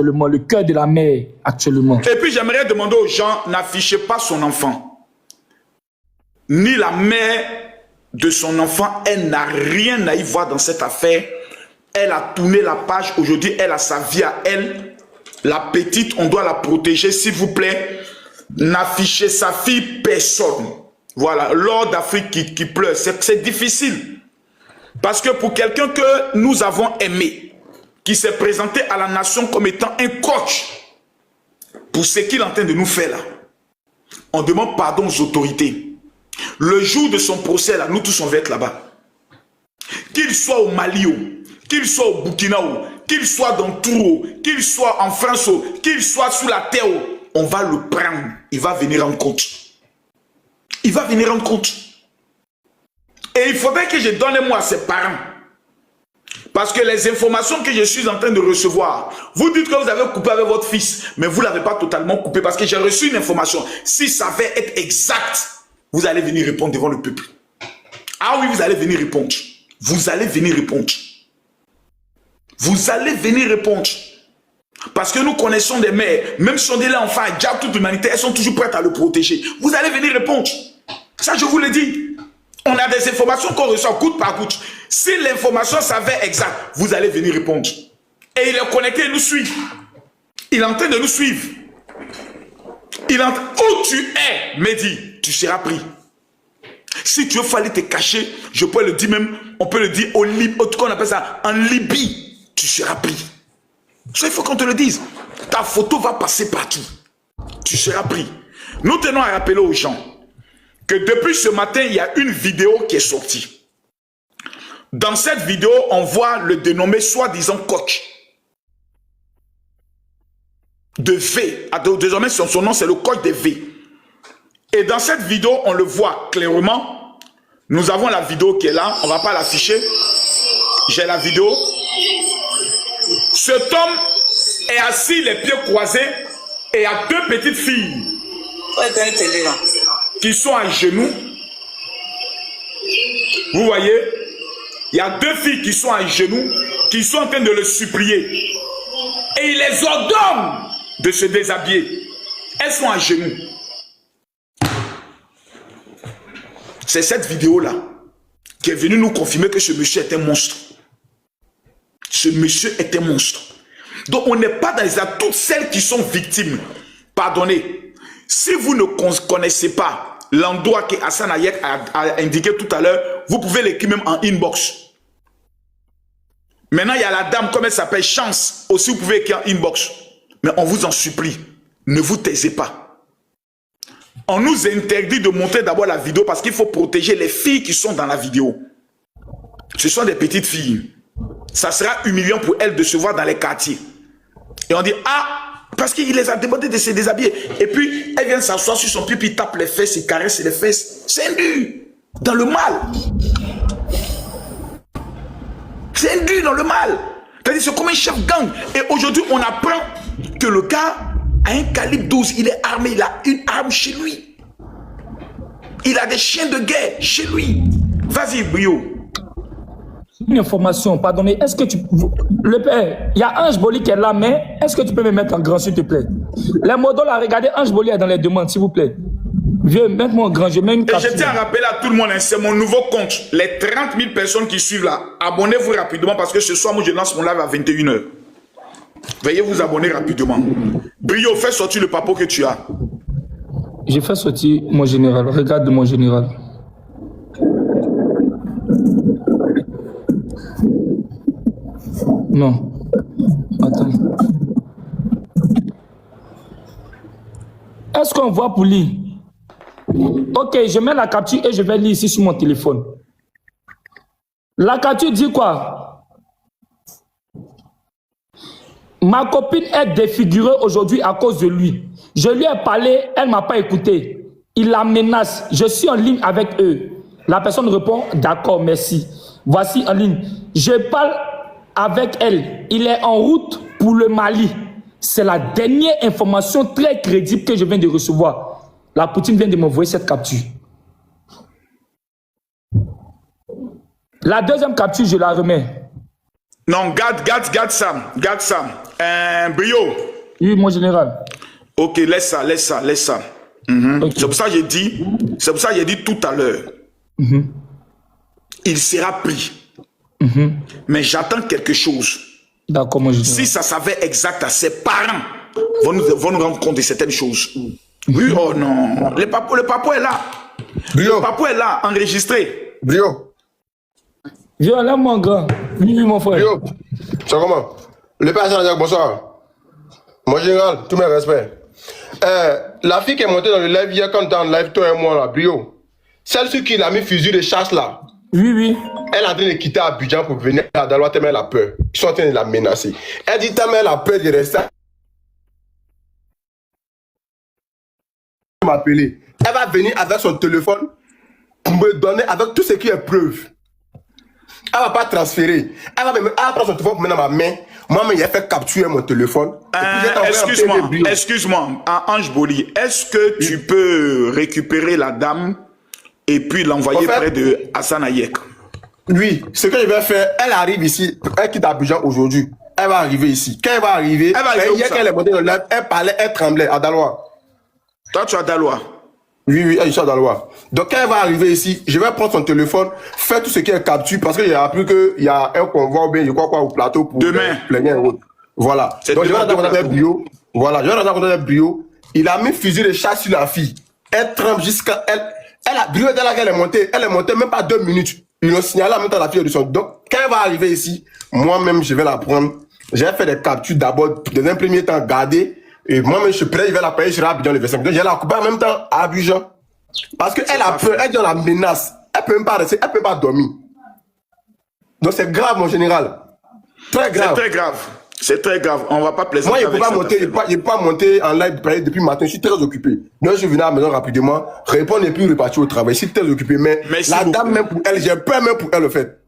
Le cœur de la mère actuellement. Et puis j'aimerais demander aux gens, n'affichez pas son enfant. Ni la mère de son enfant, elle n'a rien à y voir dans cette affaire. Elle a tourné la page, aujourd'hui elle a sa vie à elle. La petite, on doit la protéger, s'il vous plaît. N'affichez sa fille, personne. Voilà, l'ordre d'Afrique qui pleure, c'est difficile. Parce que pour quelqu'un que nous avons aimé, qui s'est présenté à la nation comme étant un coach, pour ce qu'il est en train de nous faire là, on demande pardon aux autorités. Le jour de son procès là, nous tous on va être là-bas. Qu'il soit au Mali, qu'il soit au Burkina, qu'il soit dans Touro, qu'il soit en France, qu'il soit sous la terre, on va le prendre. Il va venir en compte. Il va venir en compte. Et il faudrait que je donne moi à ses parents. Parce que les informations que je suis en train de recevoir, vous dites que vous avez coupé avec votre fils, mais vous ne l'avez pas totalement coupé parce que j'ai reçu une information. Si ça va être exact, vous allez venir répondre devant le peuple. Ah oui, vous allez venir répondre. Vous allez venir répondre. Vous allez venir répondre. Parce que nous connaissons des mères, même si on est là enfant, déjà toute l'humanité, elles sont toujours prêtes à le protéger. Vous allez venir répondre. Ça, je vous le dis. On a des informations qu'on reçoit goutte par goutte. Si l'information s'avère exacte, vous allez venir répondre. Et il est connecté, il nous suit. Il est en train de nous suivre. Où tu es, Mehdi, tu seras pris. Si tu veux aller te cacher, je peux le dire même, on peut le dire au Libye, en tout cas on appelle ça en Libye, tu seras pris. Ça, il faut qu'on te le dise. Ta photo va passer partout. Tu seras pris. Nous tenons à rappeler aux gens que depuis ce matin, il y a une vidéo qui est sortie. Dans cette vidéo, on voit le dénommé soi-disant coach de V. Désormais, son nom, c'est le coach de V. Et dans cette vidéo, on le voit clairement. Nous avons la vidéo qui est là. On ne va pas l'afficher. J'ai la vidéo. Cet homme est assis, les pieds croisés, et il y a deux petites filles qui sont à genoux. Vous voyez, il y a deux filles qui sont à genoux, qui sont en train de le supplier. Et il les ordonne de se déshabiller. Elles sont à genoux. C'est cette vidéo-là qui est venue nous confirmer que ce monsieur est un monstre. Ce monsieur est un monstre. Donc on n'est pas dans les actes. Toutes celles qui sont victimes, pardonnez, si vous ne connaissez pas l'endroit que Hassan Hayek a indiqué tout à l'heure, vous pouvez l'écrire même en inbox. Maintenant, il y a la dame, comme elle s'appelle, Chance, aussi vous pouvez écrire en inbox. Mais on vous en supplie, ne vous taisez pas. On nous interdit de montrer d'abord la vidéo parce qu'il faut protéger les filles qui sont dans la vidéo. Ce sont des petites filles. Ça sera humiliant pour elles de se voir dans les quartiers. Et on dit, ah, parce qu'il les a demandé de se déshabiller. Et puis, elle vient s'asseoir sur son pied, puis tape les fesses, il caresse les fesses. C'est indu, dans le mal. C'est indu dans le mal. C'est-à-dire, c'est comme un chef gang. Et aujourd'hui, on apprend que le gars a un calibre 12, il est armé, il a une arme chez lui. Il a des chiens de guerre chez lui. Vas-y, Brio. Une information, pardonnez, est-ce que tu... Le père, il y a Ange Boli qui est là, mais est-ce que tu peux me mettre en grand, s'il te plaît? Les modos là, regardez, Ange Boli est dans les demandes, s'il vous plaît. Vieux, mets-moi en grand, je mets une capture. Et je tiens à rappeler à tout le monde, hein, c'est mon nouveau compte. Les 30 000 personnes qui suivent là, abonnez-vous rapidement parce que ce soir, moi, je lance mon live à 21 h. Veuillez vous abonner rapidement. Brio, fais sortir le papo que tu as. J'ai fait sortir mon général, regarde mon général. Non. Attends. Est-ce qu'on voit pour lire? Ok, je mets la capture et je vais lire ici sur mon téléphone. La capture dit quoi? Ma copine est défigurée aujourd'hui à cause de lui. Je lui ai parlé, elle ne m'a pas écouté. Il la menace. Je suis en ligne avec eux. La personne répond, d'accord, merci. Voici en ligne. Je parle avec elle. Il est en route pour le Mali. C'est la dernière information très crédible que je viens de recevoir. La Poutine vient de m'envoyer cette capture. La deuxième capture, je la remets. Non, garde ça. Garde ça. Brio. Oui, mon général. Ok, laisse ça. Okay. C'est pour ça que j'ai dit tout à l'heure. Il sera pris. Mais j'attends quelque chose. D'accord, mon général. Si ça s'avère exact à ses parents, vont nous rendre compte de certaines choses. Oui, oh non. Le papo est là. Brio. Le papo est là, enregistré. Brio. Viens là, mon grand. Oui, mon frère. Brio. C'est comment? Le père Jean-Jacques, bonsoir. Mon général, tous mes respects. La fille qui est montée dans le live hier, quand on était en live, toi et moi, là, Brio. Celle sur qui il a mis fusil de chasse, là. Oui. Elle est en train de quitter Abidjan pour venir à Daloa, tellement elle a peur. Ils sont en train de la menacer. Elle dit tellement elle a peur de rester. Elle m'appeler. Elle va venir avec son téléphone pour me donner avec tout ce qui est preuve. Elle va pas transférer. Elle va prendre son téléphone pour mettre dans ma main. Moi, il a fait capturer mon téléphone. Excuse-moi, Ange Boli, est-ce que tu peux récupérer la dame et puis l'envoyer près de Hassan Hayek? Oui, ce que je vais faire, elle arrive ici, elle quitte Abidjan aujourd'hui. Elle va arriver ici. Quand elle va arriver, hier qu'elle est montée dans le live, elle parlait, elle tremblait à Daloa. Toi, tu es à Daloa? Oui, elle est à Daloa. Donc, quand elle va arriver ici, je vais prendre son téléphone, faire tout ce qui est capture, parce qu'il n'y a plus qu'il y a un convoi ou bien je crois quoi au plateau pour demain. Voilà. Donc, je vais rencontrer Brio. Voilà, je vais rencontrer Brio. Il a mis fusil de chasse sur la fille. Elle tremble jusqu'à elle. Brio était là qu'elle est montée même pas 2 minutes. Ils l'ont signalé en même temps la fille de son. Donc, quand elle va arriver ici, moi-même, je vais la prendre. J'ai fait des captures d'abord, dans un premier temps, garder. Et moi-même, je suis prêt, je vais la payer sur Abidjan le 25. Donc, j'ai la couper en même temps à Abidjan. Parce qu'elle a peur, elle est dans la menace. Elle peut même pas rester, elle peut pas dormir. Donc, c'est grave, mon général. Très grave. C'est très grave. C'est très grave. On va pas plaisanter. Moi, je ne peux pas monter en live depuis le matin. Je suis très occupé. Donc, je suis venu à la maison rapidement, répondre et puis repartir au travail. Je suis très occupé. Mais la dame, même pour elle, j'ai peur même pour elle, le fait.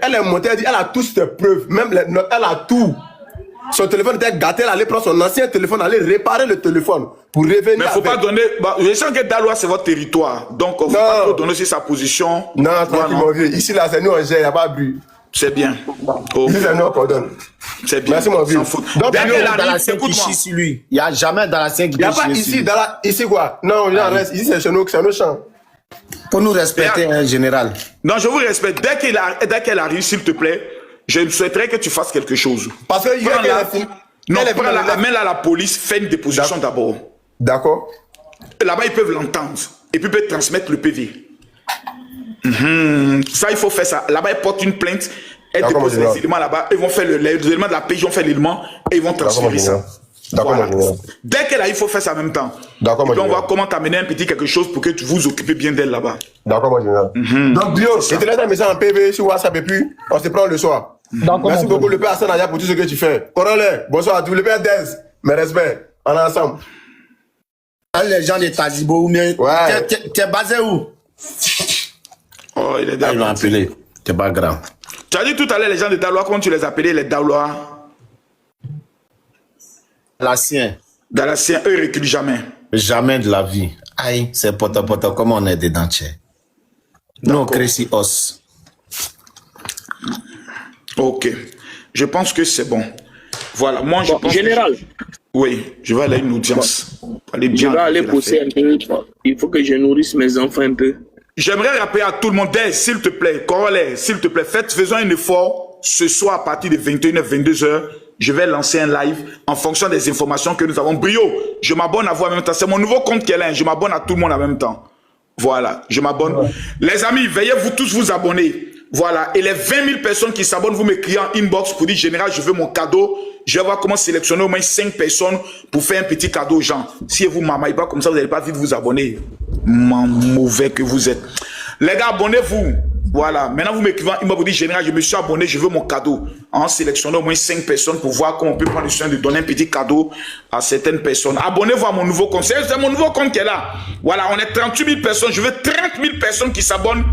Elle est montée, elle dit, elle a toutes ses preuves. Même elle a tout. Son téléphone était gâté, elle allait prendre son ancien téléphone, aller réparer le téléphone pour revenir. Mais il ne faut pas donner. Bah, je sens que Daloa, c'est votre territoire. Donc, il ne faut pas trop donner aussi sa position. Non, tranquille, mon vieux. Ici, là, c'est nous, on gère, il n'y a pas de bruit. C'est bien. Oh. Ici, c'est nous, on coordonne. C'est bien. Merci, mon vieux. Donc, dès qu'elle arrive, écoute-moi. Il n'y a jamais dans la scène qui il n'y a pas ici, ici quoi. Non, il y a reste. Ici, c'est chez nous, champ. Pour nous respecter, un général. Non, je vous respecte. Dès qu'elle arrive, s'il te plaît, je souhaiterais que tu fasses quelque chose. Parce que amène-la à la police, fais une déposition d'abord. D'accord. Là-bas, ils peuvent l'entendre. Et puis, ils peuvent transmettre le PV. Ça, il faut faire ça. Là-bas, ils portent une plainte. Elles déposent les éléments là-bas. Ils vont faire les éléments de la PJ, ils vont faire l'élément et ils vont transférer ça. D'accord, voilà. Dès qu'elle arrive, il faut faire ça en même temps. D'accord, et puis on va comment t'amener un petit quelque chose pour que tu vous occupez bien d'elle là-bas. D'accord, mon général. Donc, Bio, je te laisse un message en PV sur WhatsApp et puis on se prend le soir. Merci beaucoup, le père Hassan Aya, pour tout ce que tu fais. Corollaire, bonsoir à tous. Le père Dez, mes respects. On est ensemble. Les gens de Tazibo, mais tu es basé où? Oh, il est d'accord. Ils l'ont appelé. C'est pas grave. Tu as dit tout à l'heure les gens de Daloa, comment tu les appelais, les Dalois? Dalassien. Dalassien, eux, ils reculent jamais. Jamais de la vie. Aïe, c'est poto, comment on est des dentiers. Nous, on crée si os. Ok. Je pense que c'est bon. Voilà, moi, je pense général. Oui, je vais aller à une audience. Aller bien je vais aller bosser un peu. Il faut que je nourrisse mes enfants un peu. J'aimerais rappeler à tout le monde, s'il te plaît, Corollaire, s'il te plaît, faisons un effort. Ce soir, à partir de 21h, 22h, je vais lancer un live en fonction des informations que nous avons. Brio, je m'abonne à vous en même temps. C'est mon nouveau compte qui est là. Je m'abonne à tout le monde en même temps. Voilà, je m'abonne. Ouais. Les amis, veuillez vous tous vous abonner. Voilà, et les 20 000 personnes qui s'abonnent, vous m'écrivez en inbox pour dire, général, je veux mon cadeau. Je vais voir comment sélectionner au moins 5 personnes pour faire un petit cadeau aux gens. Si vous ne m'amaillez pas comme ça, vous n'allez pas vite vous abonner. Mauvais que vous êtes. Les gars, abonnez-vous. Voilà, maintenant vous m'écrivez en inbox pour dire, général, je me suis abonné, je veux mon cadeau. En sélectionnant au moins 5 personnes pour voir comment on peut prendre le soin de donner un petit cadeau à certaines personnes. Abonnez-vous à mon nouveau compte. C'est mon nouveau compte qui est là. Voilà, on est 38 000 personnes. Je veux 30 000 personnes qui s'abonnent.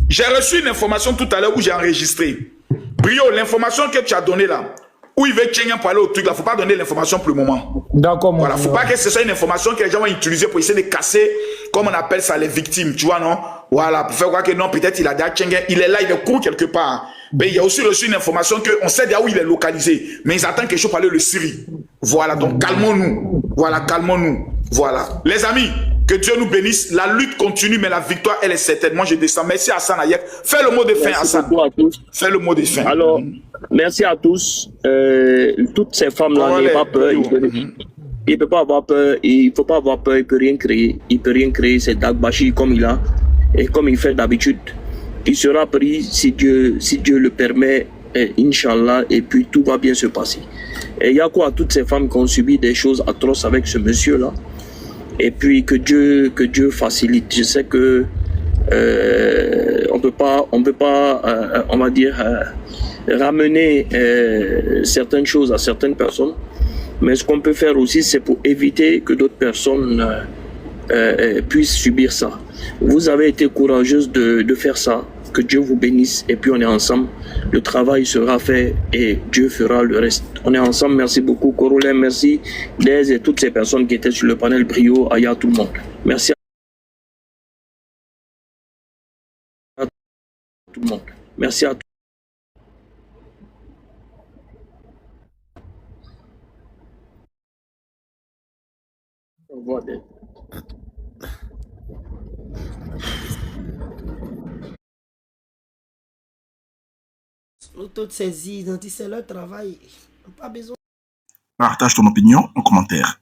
J'ai reçu une information tout à l'heure où j'ai enregistré. Brio, l'information que tu as donnée là, où il veut Tchénien pour aller au truc là, il ne faut pas donner l'information pour le moment. D'accord, voilà, il ne faut pas que ce soit une information que les gens vont utiliser pour essayer de casser, comme on appelle ça, les victimes, tu vois, non? Voilà, pour faire croire que non, peut-être il a déjà Tchénien, il est là, il est court quelque part. Mais il y a aussi reçu une information qu'on sait déjà où il est localisé, mais ils attendent quelque chose pour aller le Syrie. Voilà, donc calmons-nous. Voilà, calmons-nous. Voilà. Les amis, que Dieu nous bénisse. La lutte continue, mais la victoire, elle est certaine. Moi, je descends. Merci Hassan Ayek. Fais le mot de fin, Hassan. Fais le mot de fin. Alors, merci à tous. Toutes ces femmes-là, n'ayez pas peur. Il ne peut pas avoir peur. Il ne faut pas avoir peur. Il ne peut rien créer. Il ne peut rien créer. C'est Dagbashi comme il a. Et comme il fait d'habitude. Il sera pris si Dieu le permet. Inch'Allah. Et puis, tout va bien se passer. Et il y a quoi à toutes ces femmes qui ont subi des choses atroces avec ce monsieur-là. Et puis que Dieu facilite. Je sais que on peut pas, on va dire ramener certaines choses à certaines personnes, mais ce qu'on peut faire aussi, c'est pour éviter que d'autres personnes puissent subir ça. Vous avez été courageuse de faire ça. Que Dieu vous bénisse et puis on est ensemble. Le travail sera fait et Dieu fera le reste. On est ensemble. Merci beaucoup. Corollaire, merci. Dez et toutes ces personnes qui étaient sur le panel Brio, Aya, tout le monde. Merci à tout le monde. Merci à tout. Au revoir. Toutes ces identités, c'est leur travail. Pas besoin. Partage ton opinion en commentaire.